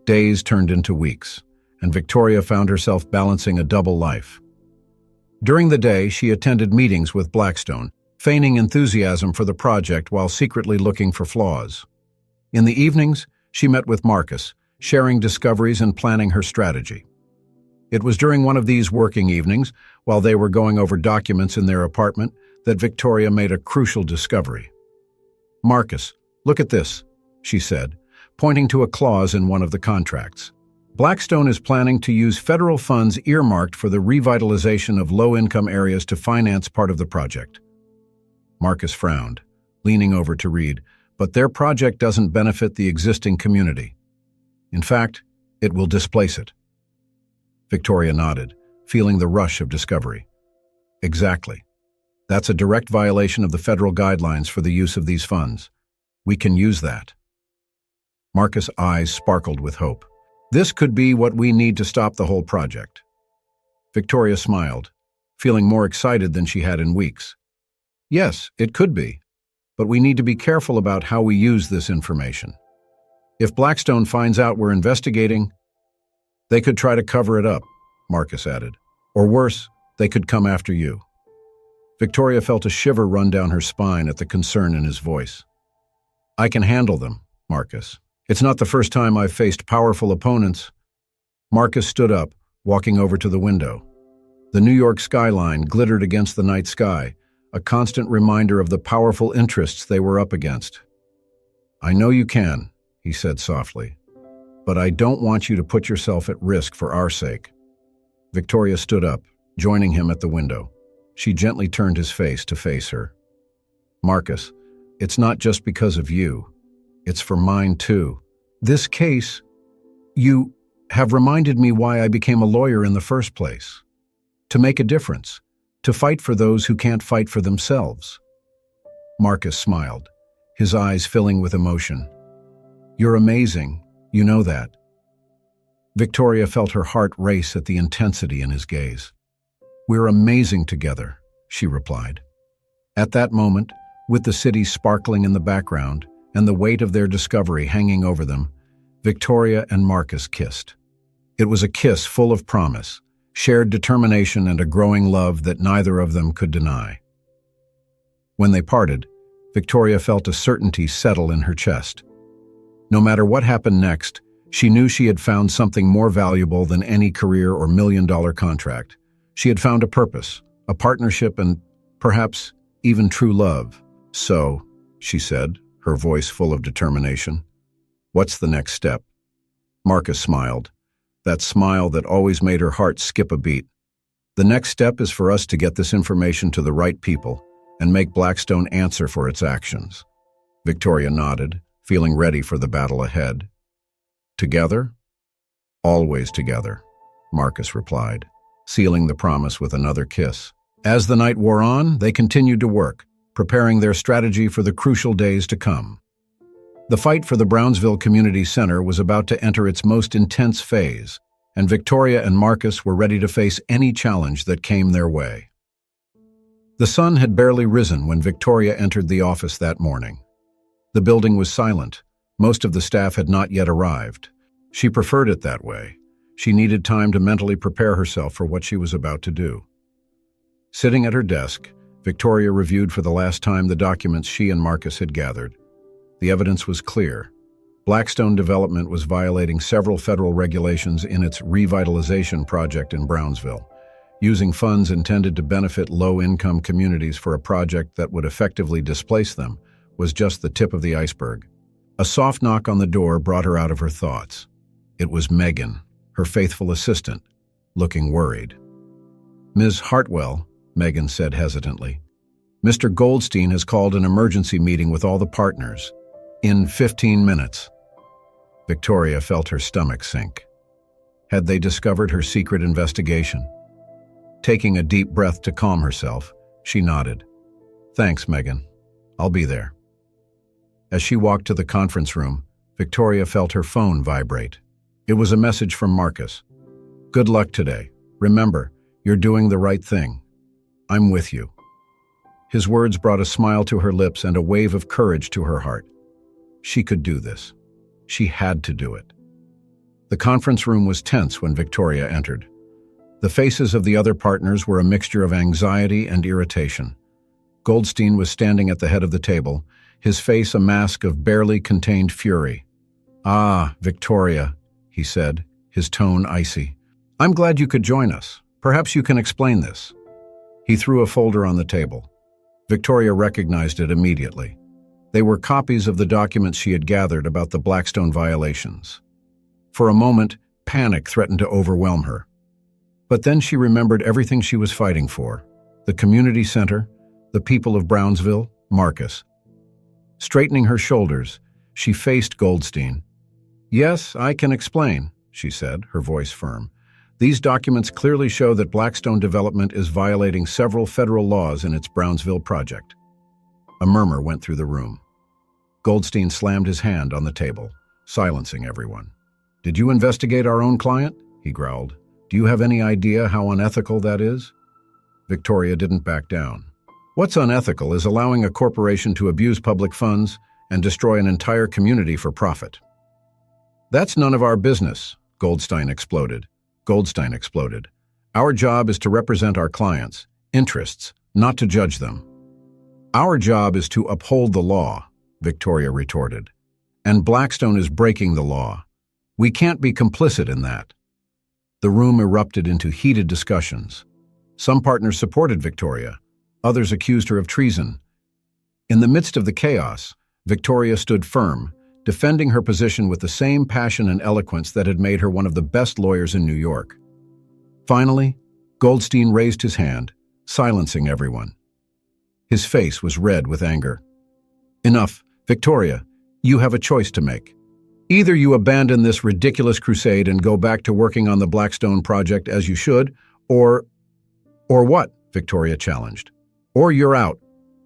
Days turned into weeks, and Victoria found herself balancing a double life. During the day, she attended meetings with Blackstone, feigning enthusiasm for the project while secretly looking for flaws. In the evenings, she met with Marcus, sharing discoveries and planning her strategy. It was during one of these working evenings, while they were going over documents in their apartment, that Victoria made a crucial discovery. "Marcus, look at this," she said, pointing to a clause in one of the contracts. "Blackstone is planning to use federal funds earmarked for the revitalization of low-income areas to finance part of the project." Marcus frowned, leaning over to read, "But their project doesn't benefit the existing community. In fact, it will displace it." Victoria nodded, feeling the rush of discovery. "Exactly. That's a direct violation of the federal guidelines for the use of these funds. We can use that." Marcus' eyes sparkled with hope. "This could be what we need to stop the whole project." Victoria smiled, feeling more excited than she had in weeks. "Yes, it could be, but we need to be careful about how we use this information. If Blackstone finds out we're investigating, they could try to cover it up," Marcus added. "Or worse, they could come after you." Victoria felt a shiver run down her spine at the concern in his voice. "I can handle them, Marcus. It's not the first time I've faced powerful opponents." Marcus stood up, walking over to the window. The New York skyline glittered against the night sky, a constant reminder of the powerful interests they were up against. "I know you can," he said softly, "but I don't want you to put yourself at risk for our sake." Victoria stood up, joining him at the window. She gently turned his face to face her. "Marcus, it's not just because of you. It's for mine too. This case, you have reminded me why I became a lawyer in the first place. To make a difference, to fight for those who can't fight for themselves." Marcus smiled, his eyes filling with emotion. "You're amazing, you know that." Victoria felt her heart race at the intensity in his gaze. "We're amazing together," she replied. At that moment, with the city sparkling in the background and the weight of their discovery hanging over them, Victoria and Marcus kissed. It was a kiss full of promise, shared determination, and a growing love that neither of them could deny. When they parted, Victoria felt a certainty settle in her chest. No matter what happened next, she knew she had found something more valuable than any career or million-dollar contract. She had found a purpose, a partnership, and perhaps even true love. "So," she said, her voice full of determination, "what's the next step?" Marcus smiled, that smile that always made her heart skip a beat. "The next step is for us to get this information to the right people and make Blackstone answer for its actions." Victoria nodded, feeling ready for the battle ahead. "Together? Always together," Marcus replied, sealing the promise with another kiss. As the night wore on, they continued to work, preparing their strategy for the crucial days to come. The fight for the Brownsville Community Center was about to enter its most intense phase. and Victoria and Marcus were ready to face any challenge that came their way. The sun had barely risen when Victoria entered the office that morning. The building was silent. Most of the staff had not yet arrived. She preferred it that way. She needed time to mentally prepare herself for what she was about to do. Sitting at her desk, Victoria reviewed for the last time the documents she and Marcus had gathered. The evidence was clear. Blackstone Development was violating several federal regulations in its revitalization project in Brownsville, using funds intended to benefit low-income communities for a project that would effectively displace them was just the tip of the iceberg. A soft knock on the door brought her out of her thoughts. It was Megan, her faithful assistant, looking worried. "Ms. Hartwell," Megan said hesitantly, "Mr. Goldstein has called an emergency meeting with all the partners. In 15 minutes. Victoria felt her stomach sink. Had they discovered her secret investigation? Taking a deep breath to calm herself, she nodded. "Thanks, Megan. I'll be there." As she walked to the conference room, Victoria felt her phone vibrate. It was a message from Marcus. "Good luck today. Remember, you're doing the right thing. I'm with you." His words brought a smile to her lips and a wave of courage to her heart. She could do this. She had to do it. The conference room was tense when Victoria entered. The faces of the other partners were a mixture of anxiety and irritation. Goldstein was standing at the head of the table, his face a mask of barely contained fury. "Ah, Victoria," he said, his tone icy. "I'm glad you could join us. Perhaps you can explain this." He threw a folder on the table. Victoria recognized it immediately. They were copies of the documents she had gathered about the Blackstone violations. For a moment, panic threatened to overwhelm her. But then she remembered everything she was fighting for: the community center, the people of Brownsville, Marcus. Straightening her shoulders, she faced Goldstein. "Yes, I can explain," she said, her voice firm. "These documents clearly show that Blackstone Development is violating several federal laws in its Brownsville project." A murmur went through the room. Goldstein slammed his hand on the table, silencing everyone. "Did you investigate our own client?" he growled. "Do you have any idea how unethical that is?" Victoria didn't back down. "What's unethical is allowing a corporation to abuse public funds and destroy an entire community for profit." "That's none of our business," Goldstein exploded. "Our job is to represent our clients' interests, not to judge them." "Our job is to uphold the law," Victoria retorted. "And Blackstone is breaking the law. We can't be complicit in that." The room erupted into heated discussions. Some partners supported Victoria. Others accused her of treason. In the midst of the chaos, Victoria stood firm, defending her position with the same passion and eloquence that had made her one of the best lawyers in New York. Finally, Goldstein raised his hand, silencing everyone. His face was red with anger. "Enough, Victoria. You have a choice to make. Either you abandon this ridiculous crusade and go back to working on the Blackstone project as you should, or what?" Victoria challenged. "Or you're out,"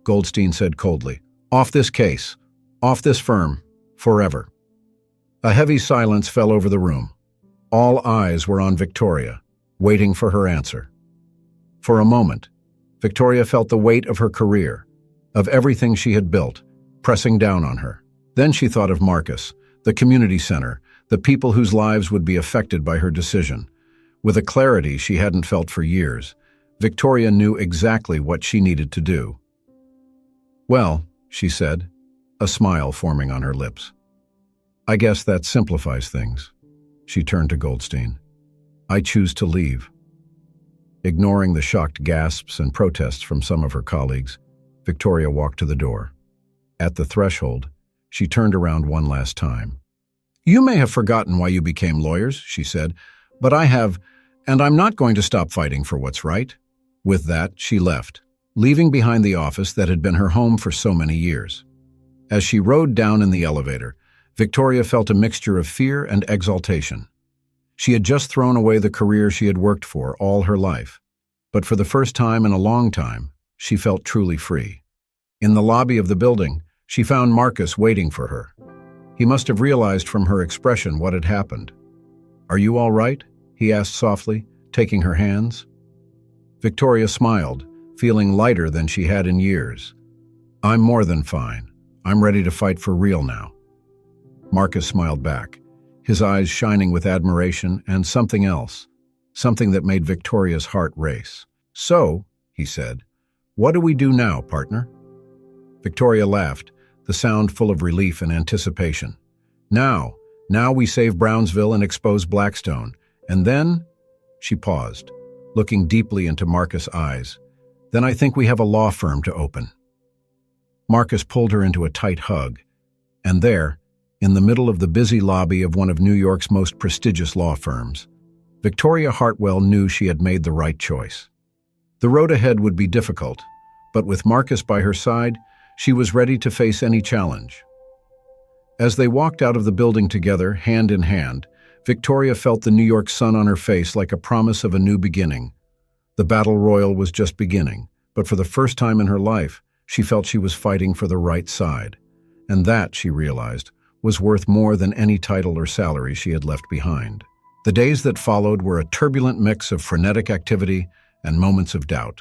Goldstein said coldly. "Off this case. Off this firm. Forever." A heavy silence fell over the room. All eyes were on Victoria, waiting for her answer. For a moment, Victoria felt the weight of her career, of everything she had built, pressing down on her. Then she thought of Marcus, the community center, the people whose lives would be affected by her decision. With a clarity she hadn't felt for years, Victoria knew exactly what she needed to do. "Well," she said, a smile forming on her lips. "I guess that simplifies things." She turned to Goldstein. "I choose to leave." Ignoring the shocked gasps and protests from some of her colleagues, Victoria walked to the door. At the threshold, she turned around one last time. "You may have forgotten why you became lawyers," she said, "but I have, and I'm not going to stop fighting for what's right." With that, she left, leaving behind the office that had been her home for so many years. As she rode down in the elevator, Victoria felt a mixture of fear and exaltation. She had just thrown away the career she had worked for all her life. But for the first time in a long time, she felt truly free. In the lobby of the building, she found Marcus waiting for her. He must have realized from her expression what had happened. "Are you all right?" he asked softly, taking her hands. Victoria smiled, feeling lighter than she had in years. I'm more than fine. I'm ready to fight for real now. Marcus smiled back, his eyes shining with admiration and something else, something that made Victoria's heart race. So, he said, what do we do now, partner? Victoria laughed, the sound full of relief and anticipation. Now we save Brownsville and expose Blackstone. And then, she paused, looking deeply into Marcus' eyes. Then I think we have a law firm to open. Marcus pulled her into a tight hug, and there, in the middle of the busy lobby of one of New York's most prestigious law firms, Victoria Hartwell knew she had made the right choice. The road ahead would be difficult, but with Marcus by her side, she was ready to face any challenge. As they walked out of the building together, hand in hand, Victoria felt the New York sun on her face like a promise of a new beginning. The battle royal was just beginning, but for the first time in her life, she felt she was fighting for the right side. And that, she realized, was worth more than any title or salary she had left behind. The days that followed were a turbulent mix of frenetic activity and moments of doubt.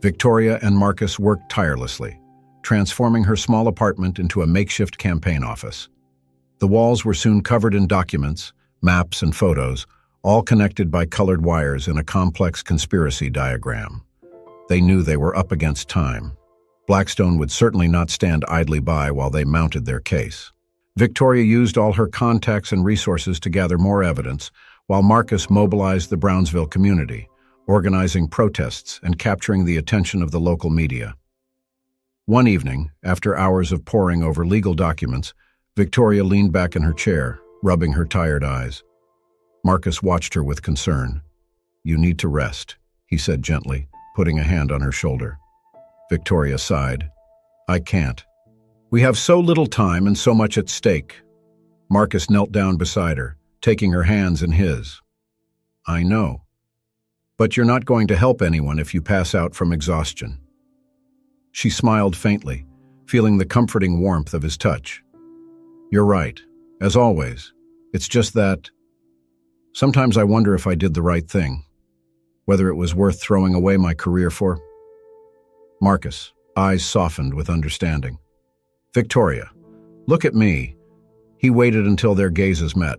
Victoria and Marcus worked tirelessly, transforming her small apartment into a makeshift campaign office. The walls were soon covered in documents, maps, and photos, all connected by colored wires in a complex conspiracy diagram. They knew they were up against time. Blackstone would certainly not stand idly by while they mounted their case. Victoria used all her contacts and resources to gather more evidence, while Marcus mobilized the Brownsville community, organizing protests and capturing the attention of the local media. One evening, after hours of poring over legal documents, Victoria leaned back in her chair, rubbing her tired eyes. Marcus watched her with concern. You need to rest, he said gently, putting a hand on her shoulder. Victoria sighed. I can't. We have so little time and so much at stake. Marcus knelt down beside her, taking her hands in his. I know. But you're not going to help anyone if you pass out from exhaustion. She smiled faintly, feeling the comforting warmth of his touch. You're right, as always. It's just that sometimes I wonder if I did the right thing, whether it was worth throwing away my career for. Marcus, eyes softened with understanding. Victoria, look at me. He waited until their gazes met.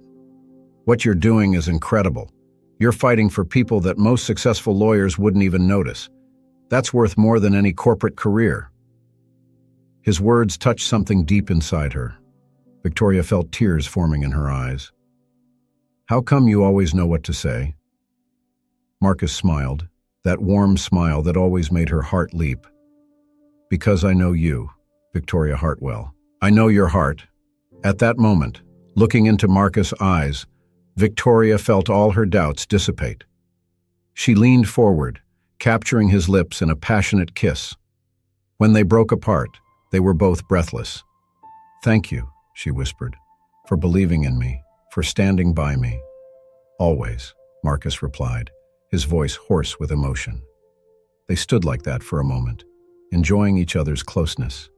What you're doing is incredible. You're fighting for people that most successful lawyers wouldn't even notice. That's worth more than any corporate career. His words touched something deep inside her. Victoria felt tears forming in her eyes. How come you always know what to say? Marcus smiled, that warm smile that always made her heart leap. Because I know you, Victoria Hartwell. I know your heart. At that moment, looking into Marcus' eyes, Victoria felt all her doubts dissipate. She leaned forward, capturing his lips in a passionate kiss. When they broke apart, they were both breathless. Thank you, she whispered, for believing in me, for standing by me. Always, Marcus replied, his voice hoarse with emotion. They stood like that for a moment, enjoying each other's closeness.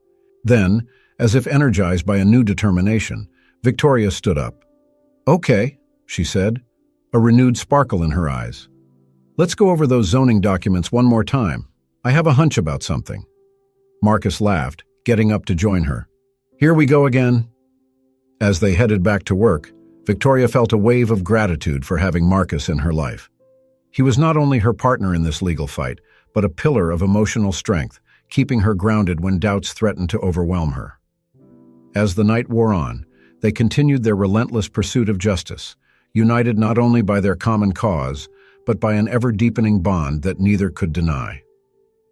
Then, as if energized by a new determination, Victoria stood up. Okay, she said, a renewed sparkle in her eyes. Let's go over those zoning documents one more time. I have a hunch about something. Marcus laughed, getting up to join her. Here we go again. As they headed back to work, Victoria felt a wave of gratitude for having Marcus in her life. He was not only her partner in this legal fight, but a pillar of emotional strength, keeping her grounded when doubts threatened to overwhelm her. As the night wore on, they continued their relentless pursuit of justice, united not only by their common cause, but by an ever-deepening bond that neither could deny.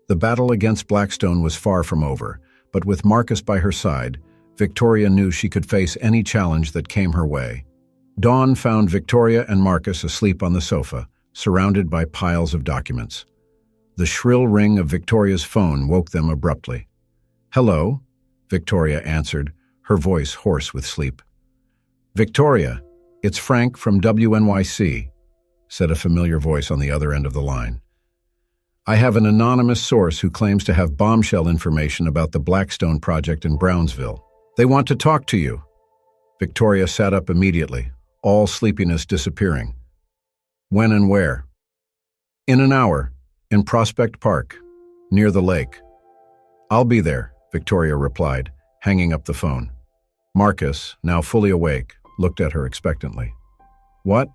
The battle against Blackstone was far from over, but with Marcus by her side, Victoria knew she could face any challenge that came her way. Dawn found Victoria and Marcus asleep on the sofa, surrounded by piles of documents. The shrill ring of Victoria's phone woke them abruptly. Hello, Victoria answered, her voice hoarse with sleep. Victoria, it's Frank from WNYC, said a familiar voice on the other end of the line. I have an anonymous source who claims to have bombshell information about the Blackstone project in Brownsville. They want to talk to you. Victoria sat up immediately, all sleepiness disappearing. When and where? In an hour, in Prospect Park, near the lake. I'll be there, Victoria replied, hanging up the phone. Marcus, now fully awake, looked at her expectantly. What?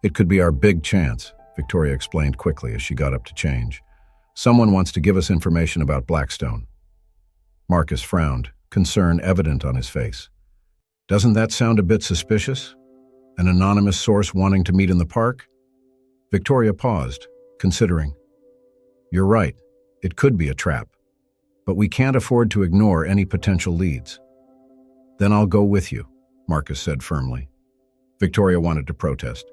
It could be our big chance, Victoria explained quickly as she got up to change. Someone wants to give us information about Blackstone. Marcus frowned, concern evident on his face. Doesn't that sound a bit suspicious? An anonymous source wanting to meet in the park? Victoria paused, considering. You're right, it could be a trap. But we can't afford to ignore any potential leads. Then I'll go with you, Marcus said firmly. Victoria wanted to protest,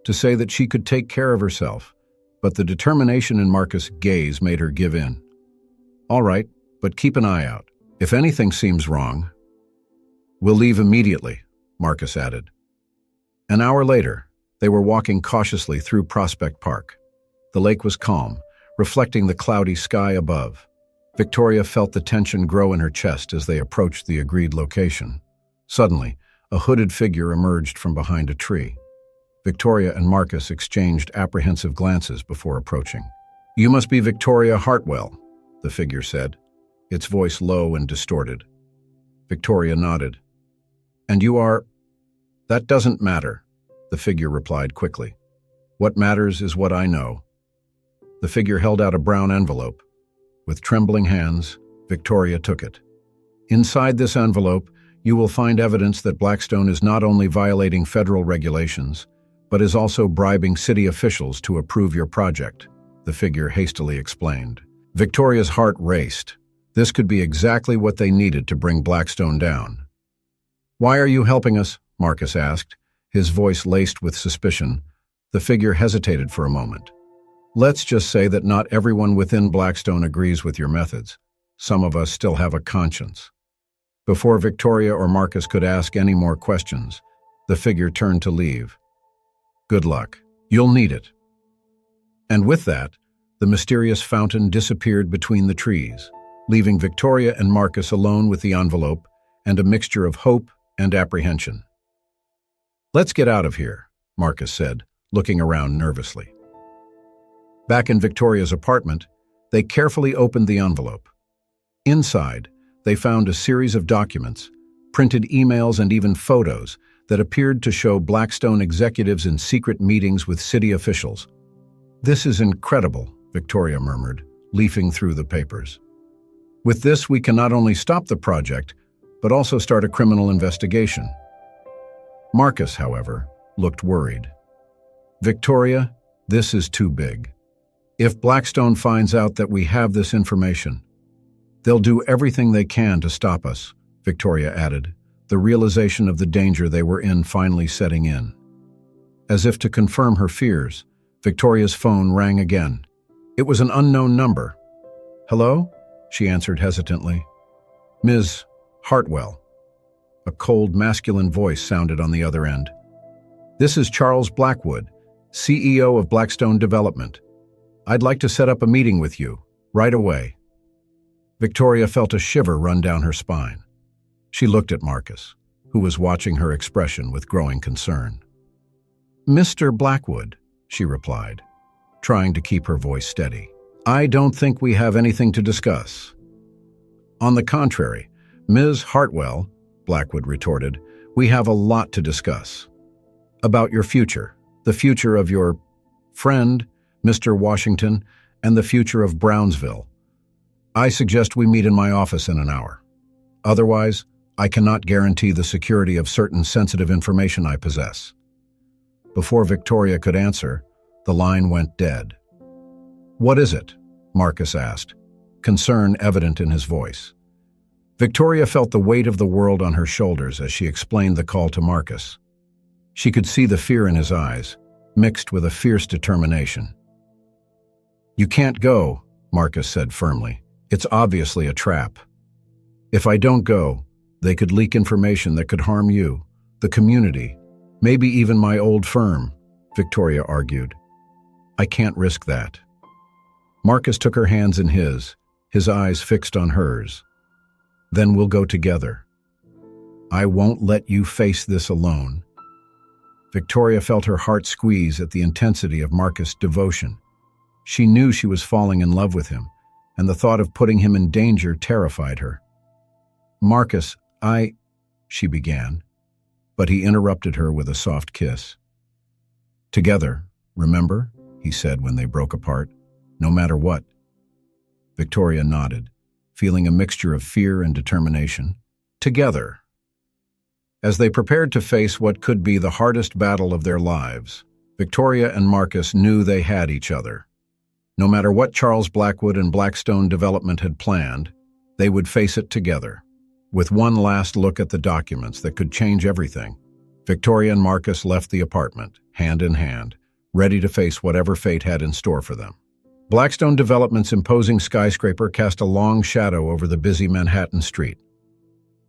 to say that she could take care of herself, but the determination in Marcus' gaze made her give in. All right, but keep an eye out. If anything seems wrong, we'll leave immediately, Marcus added. An hour later, they were walking cautiously through Prospect Park. The lake was calm, reflecting the cloudy sky above. Victoria felt the tension grow in her chest as they approached the agreed location. Suddenly, a hooded figure emerged from behind a tree. Victoria and Marcus exchanged apprehensive glances before approaching. You must be Victoria Hartwell, the figure said, its voice low and distorted. Victoria nodded. And you are? That doesn't matter, the figure replied quickly. What matters is what I know. The figure held out a brown envelope. With trembling hands, Victoria took it. Inside this envelope, you will find evidence that Blackstone is not only violating federal regulations, but is also bribing city officials to approve your project, the figure hastily explained. Victoria's heart raced. This could be exactly what they needed to bring Blackstone down. Why are you helping us? Marcus asked, his voice laced with suspicion. The figure hesitated for a moment. Let's just say that not everyone within Blackstone agrees with your methods. Some of us still have a conscience. Before Victoria or Marcus could ask any more questions, the figure turned to leave. Good luck. You'll need it. And with that, the mysterious fountain disappeared between the trees, leaving Victoria and Marcus alone with the envelope and a mixture of hope and apprehension. Let's get out of here, Marcus said, looking around nervously. Back in Victoria's apartment, they carefully opened the envelope. Inside, they found a series of documents, printed emails and even photos that appeared to show Blackstone executives in secret meetings with city officials. This is incredible, Victoria murmured, leafing through the papers. With this, we can not only stop the project, but also start a criminal investigation. Marcus, however, looked worried. Victoria, this is too big. If Blackstone finds out that we have this information, they'll do everything they can to stop us, Victoria added, the realization of the danger they were in finally setting in. As if to confirm her fears, Victoria's phone rang again. It was an unknown number. Hello? She answered hesitantly. Ms. Hartwell. A cold, masculine voice sounded on the other end. This is Charles Blackwood, CEO of Blackstone Development. I'd like to set up a meeting with you, right away. Victoria felt a shiver run down her spine. She looked at Marcus, who was watching her expression with growing concern. Mr. Blackwood, she replied, trying to keep her voice steady. I don't think we have anything to discuss. On the contrary, Ms. Hartwell, Blackwood retorted, we have a lot to discuss. About your future, the future of your friend, Mr. Washington, and the future of Brownsville. I suggest we meet in my office in an hour. Otherwise, I cannot guarantee the security of certain sensitive information I possess. Before Victoria could answer, the line went dead. What is it? Marcus asked, concern evident in his voice. Victoria felt the weight of the world on her shoulders as she explained the call to Marcus. She could see the fear in his eyes, mixed with a fierce determination. You can't go, Marcus said firmly. It's obviously a trap. If I don't go, they could leak information that could harm you, the community, maybe even my old firm, Victoria argued. I can't risk that. Marcus took her hands in his eyes fixed on hers. Then we'll go together. I won't let you face this alone. Victoria felt her heart squeeze at the intensity of Marcus' devotion. She knew she was falling in love with him, and the thought of putting him in danger terrified her. "Marcus, she began, but he interrupted her with a soft kiss. "Together, remember?" he said when they broke apart. "No matter what." Victoria nodded, feeling a mixture of fear and determination. Together. As they prepared to face what could be the hardest battle of their lives, Victoria and Marcus knew they had each other. No matter what Charles Blackwood and Blackstone Development had planned, they would face it together. With one last look at the documents that could change everything, Victoria and Marcus left the apartment, hand in hand, ready to face whatever fate had in store for them. Blackstone Development's imposing skyscraper cast a long shadow over the busy Manhattan street.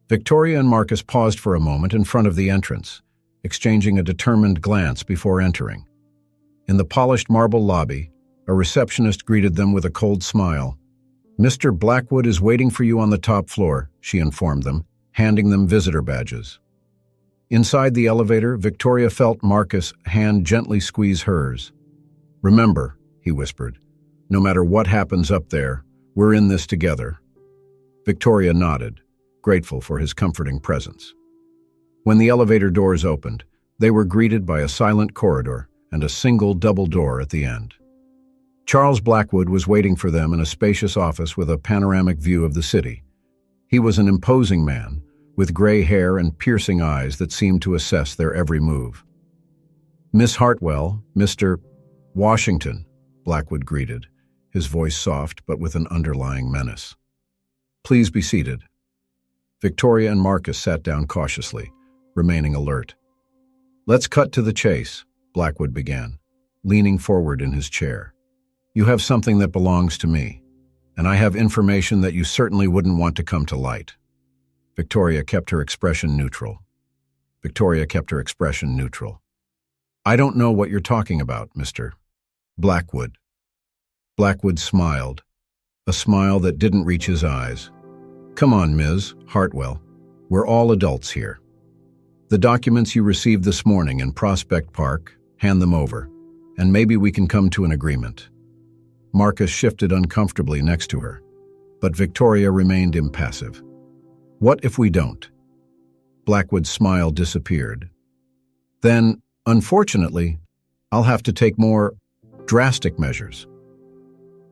Victoria and Marcus paused for a moment in front of the entrance, exchanging a determined glance before entering. In the polished marble lobby, a receptionist greeted them with a cold smile. "Mr. Blackwood is waiting for you on the top floor," she informed them, handing them visitor badges. Inside the elevator, Victoria felt Marcus' hand gently squeeze hers. "Remember," he whispered, "no matter what happens up there, we're in this together." Victoria nodded, grateful for his comforting presence. When the elevator doors opened, they were greeted by a silent corridor and a single double door at the end. Charles Blackwood was waiting for them in a spacious office with a panoramic view of the city. He was an imposing man, with gray hair and piercing eyes that seemed to assess their every move. "Miss Hartwell, Mr. Washington," Blackwood greeted, his voice soft but with an underlying menace. "Please be seated." Victoria and Marcus sat down cautiously, remaining alert. "Let's cut to the chase," Blackwood began, leaning forward in his chair. "You have something that belongs to me, and I have information that you certainly wouldn't want to come to light." Victoria kept her expression neutral. "I don't know what you're talking about, Mr. Blackwood." Blackwood smiled, a smile that didn't reach his eyes. "Come on, Ms. Hartwell. We're all adults here. The documents you received this morning in Prospect Park, hand them over, and maybe we can come to an agreement." Marcus shifted uncomfortably next to her, but Victoria remained impassive. "What if we don't?" Blackwood's smile disappeared. "Then, unfortunately, I'll have to take more drastic measures."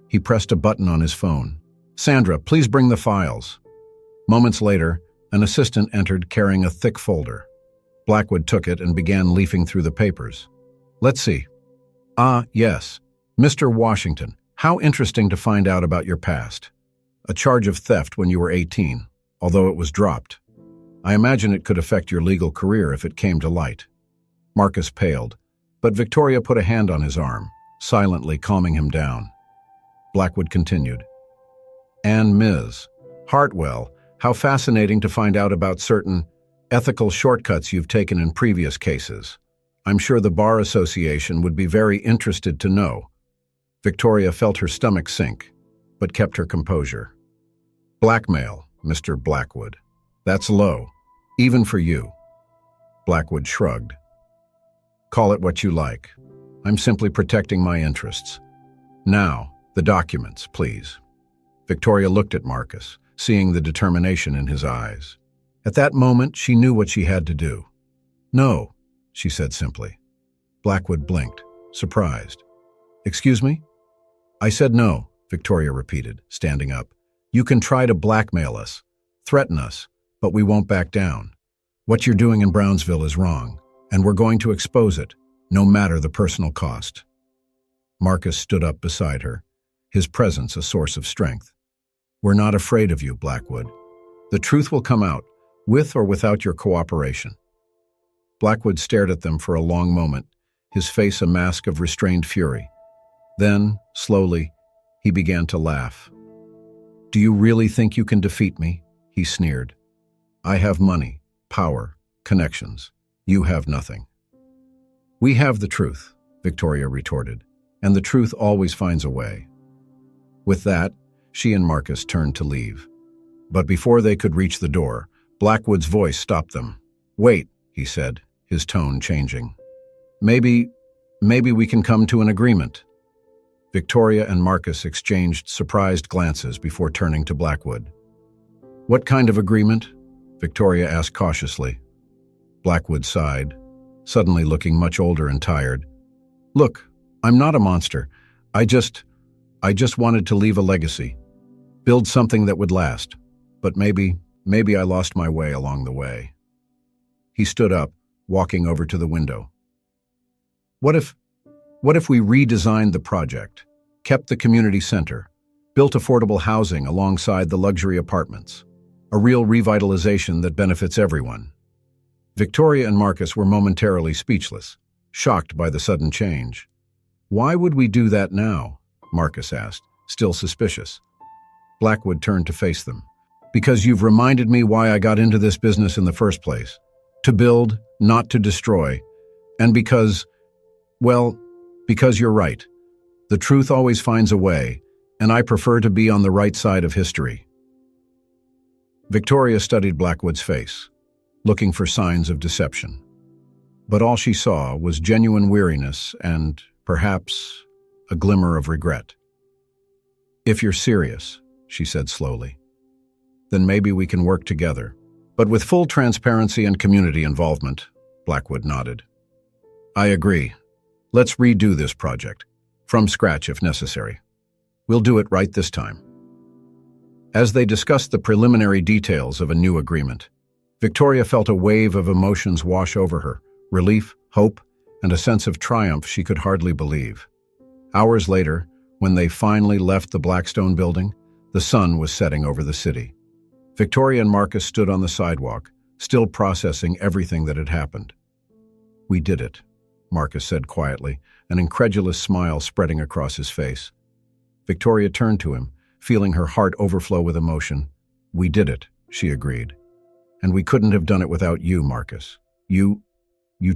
He pressed a button on his phone. "Sandra, please bring the files." Moments later, an assistant entered carrying a thick folder. Blackwood took it and began leafing through the papers. "Let's see. Yes. Mr. Washington, how interesting to find out about your past. A charge of theft when you were 18, although it was dropped. I imagine it could affect your legal career if it came to light." Marcus paled, but Victoria put a hand on his arm, silently calming him down. Blackwood continued. "And Ms. Hartwell, how fascinating to find out about certain ethical shortcuts you've taken in previous cases. I'm sure the Bar Association would be very interested to know." Victoria felt her stomach sink, but kept her composure. "Blackmail, Mr. Blackwood. That's low, even for you." Blackwood shrugged. "Call it what you like. I'm simply protecting my interests. Now, the documents, please." Victoria looked at Marcus, seeing the determination in his eyes. At that moment, she knew what she had to do. "No," she said simply. Blackwood blinked, surprised. "Excuse me?" "I said no," Victoria repeated, standing up. "You can try to blackmail us, threaten us, but we won't back down. What you're doing in Brownsville is wrong, and we're going to expose it, no matter the personal cost." Marcus stood up beside her, his presence a source of strength. "We're not afraid of you, Blackwood. The truth will come out, with or without your cooperation." Blackwood stared at them for a long moment, his face a mask of restrained fury. Then, slowly, he began to laugh. "Do you really think you can defeat me?" he sneered. "I have money, power, connections. You have nothing." "We have the truth," Victoria retorted, "and the truth always finds a way." With that, she and Marcus turned to leave. But before they could reach the door, Blackwood's voice stopped them. "Wait," he said, his tone changing. Maybe we can come to an agreement." Victoria and Marcus exchanged surprised glances before turning to Blackwood. "What kind of agreement?" Victoria asked cautiously. Blackwood sighed, suddenly looking much older and tired. "Look, I'm not a monster. I just wanted to leave a legacy, build something that would last. But maybe I lost my way along the way." He stood up, walking over to the window. What if we redesigned the project, kept the community center, built affordable housing alongside the luxury apartments, a real revitalization that benefits everyone?" Victoria and Marcus were momentarily speechless, shocked by the sudden change. "Why would we do that now?" Marcus asked, still suspicious. Blackwood turned to face them. "Because you've reminded me why I got into this business in the first place. To build, not to destroy. And because you're right. The truth always finds a way, and I prefer to be on the right side of history." Victoria studied Blackwood's face, looking for signs of deception. But all she saw was genuine weariness and, perhaps, a glimmer of regret. "If you're serious," she said slowly, "then maybe we can work together. But with full transparency and community involvement." Blackwood nodded. "I agree. Let's redo this project, from scratch if necessary. We'll do it right this time." As they discussed the preliminary details of a new agreement, Victoria felt a wave of emotions wash over her, relief, hope, and a sense of triumph she could hardly believe. Hours later, when they finally left the Blackstone building, the sun was setting over the city. Victoria and Marcus stood on the sidewalk, still processing everything that had happened. "We did it," Marcus said quietly, an incredulous smile spreading across his face. Victoria turned to him, feeling her heart overflow with emotion. "We did it," she agreed. "And we couldn't have done it without you, Marcus. You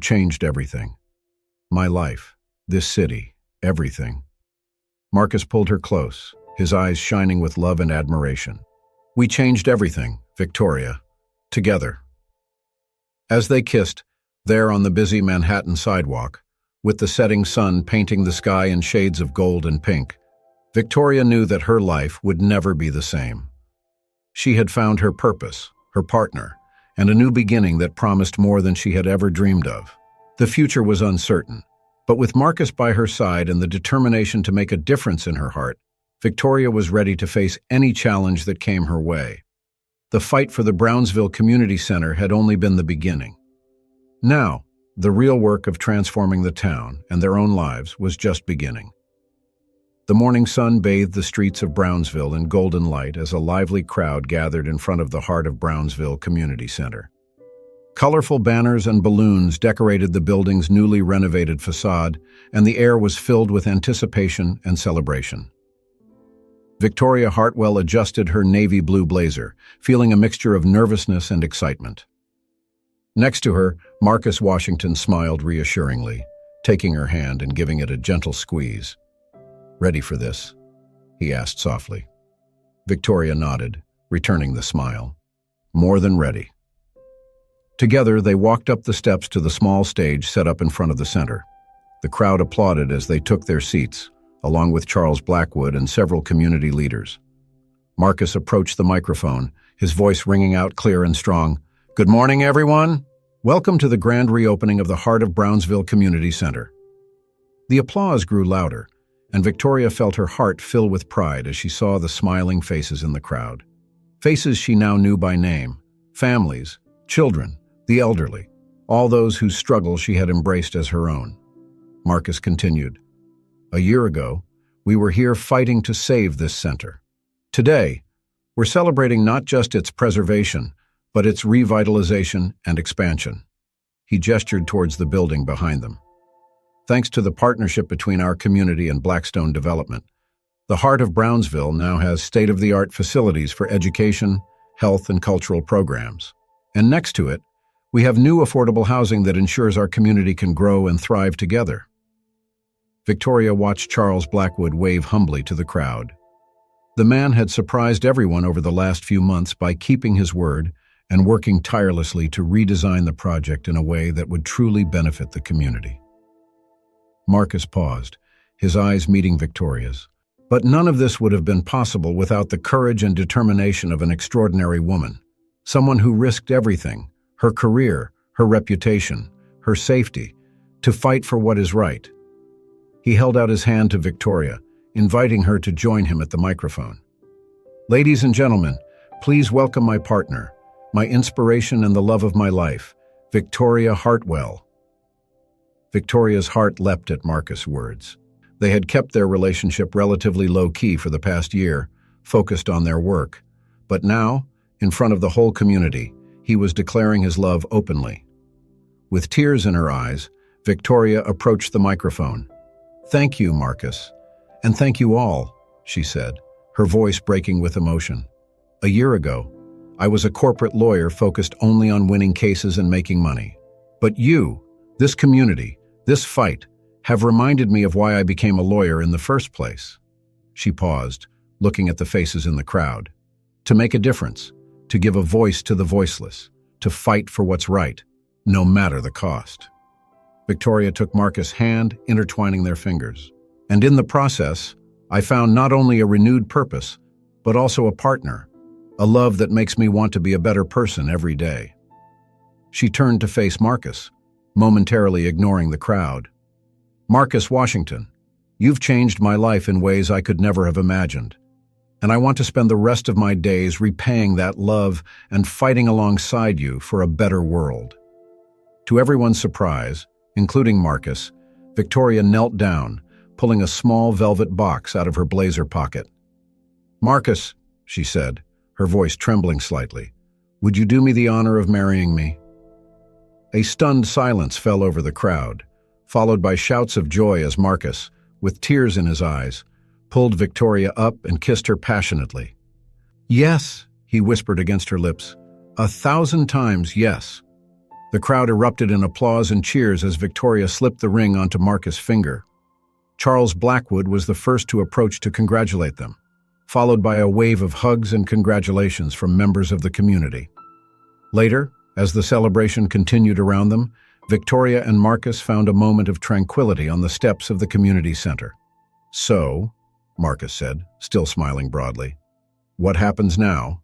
changed everything. My life, this city, everything." Marcus pulled her close, his eyes shining with love and admiration. "We changed everything, Victoria. Together." As they kissed, there on the busy Manhattan sidewalk, with the setting sun painting the sky in shades of gold and pink, Victoria knew that her life would never be the same. She had found her purpose, her partner, and a new beginning that promised more than she had ever dreamed of. The future was uncertain, but with Marcus by her side and the determination to make a difference in her heart, Victoria was ready to face any challenge that came her way. The fight for the Brownsville Community Center had only been the beginning. Now, the real work of transforming the town and their own lives was just beginning. The morning sun bathed the streets of Brownsville in golden light as a lively crowd gathered in front of the heart of Brownsville Community Center. Colorful banners and balloons decorated the building's newly renovated facade, and the air was filled with anticipation and celebration. Victoria Hartwell adjusted her navy blue blazer, feeling a mixture of nervousness and excitement. Next to her, Marcus Washington smiled reassuringly, taking her hand and giving it a gentle squeeze. "Ready for this?" he asked softly. Victoria nodded, returning the smile. "More than ready." Together, they walked up the steps to the small stage set up in front of the center. The crowd applauded as they took their seats, along with Charles Blackwood and several community leaders. Marcus approached the microphone, his voice ringing out clear and strong. "Good morning, everyone. Welcome to the grand reopening of the Heart of Brownsville Community Center." The applause grew louder, and Victoria felt her heart fill with pride as she saw the smiling faces in the crowd. Faces she now knew by name, families, children, the elderly, all those whose struggle she had embraced as her own. Marcus continued, "A year ago, we were here fighting to save this center. Today, we're celebrating not just its preservation, but its revitalization and expansion." He gestured towards the building behind them. Thanks to the partnership between our community and Blackstone Development, the Heart of Brownsville now has state-of-the-art facilities for education, health, and cultural programs. And next to it, we have new affordable housing that ensures our community can grow and thrive together. Victoria watched Charles Blackwood wave humbly to the crowd. The man had surprised everyone over the last few months by keeping his word and working tirelessly to redesign the project in a way that would truly benefit the community. Marcus paused, his eyes meeting Victoria's. But none of this would have been possible without the courage and determination of an extraordinary woman. Someone who risked everything, her career, her reputation, her safety, to fight for what is right. He held out his hand to Victoria, inviting her to join him at the microphone. "Ladies and gentlemen, please welcome my partner, my inspiration and the love of my life, Victoria Hartwell." Victoria's heart leapt at Marcus' words. They had kept their relationship relatively low-key for the past year, focused on their work. But now, in front of the whole community, he was declaring his love openly. With tears in her eyes, Victoria approached the microphone. "Thank you, Marcus. And thank you all," she said, her voice breaking with emotion. "A year ago, I was a corporate lawyer focused only on winning cases and making money. But you, this community, this fight, have reminded me of why I became a lawyer in the first place." She paused, looking at the faces in the crowd. "To make a difference, to give a voice to the voiceless, to fight for what's right, no matter the cost." Victoria took Marcus' hand, intertwining their fingers. "And in the process, I found not only a renewed purpose, but also a partner, a love that makes me want to be a better person every day." She turned to face Marcus, momentarily ignoring the crowd. "Marcus Washington, you've changed my life in ways I could never have imagined. And I want to spend the rest of my days repaying that love and fighting alongside you for a better world." To everyone's surprise, including Marcus, Victoria knelt down, pulling a small velvet box out of her blazer pocket. "Marcus," she said, her voice trembling slightly, "would you do me the honor of marrying me?" A stunned silence fell over the crowd, followed by shouts of joy as Marcus, with tears in his eyes, pulled Victoria up and kissed her passionately. "Yes," he whispered against her lips, "1,000 times yes." The crowd erupted in applause and cheers as Victoria slipped the ring onto Marcus' finger. Charles Blackwood was the first to approach to congratulate them, followed by a wave of hugs and congratulations from members of the community. Later, as the celebration continued around them, Victoria and Marcus found a moment of tranquility on the steps of the community center. "So," Marcus said, still smiling broadly, "what happens now?"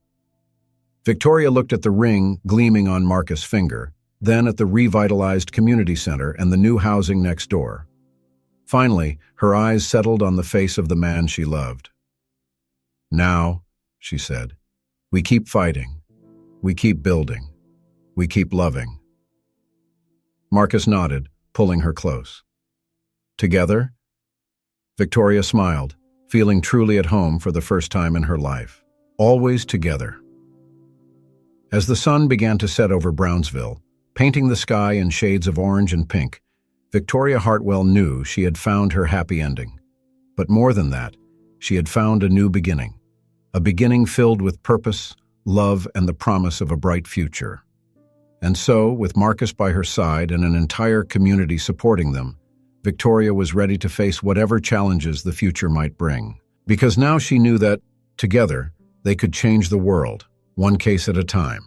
Victoria looked at the ring gleaming on Marcus' finger, then at the revitalized community center and the new housing next door. Finally, her eyes settled on the face of the man she loved. "Now," she said, "we keep fighting, we keep building, we keep loving." Marcus nodded, pulling her close. "Together?" Victoria smiled, feeling truly at home for the first time in her life. Always together. As the sun began to set over Brownsville, painting the sky in shades of orange and pink, Victoria Hartwell knew she had found her happy ending. But more than that, she had found a new beginning. A beginning filled with purpose, love, and the promise of a bright future. And so, with Marcus by her side and an entire community supporting them, Victoria was ready to face whatever challenges the future might bring. Because now she knew that, together, they could change the world, one case at a time.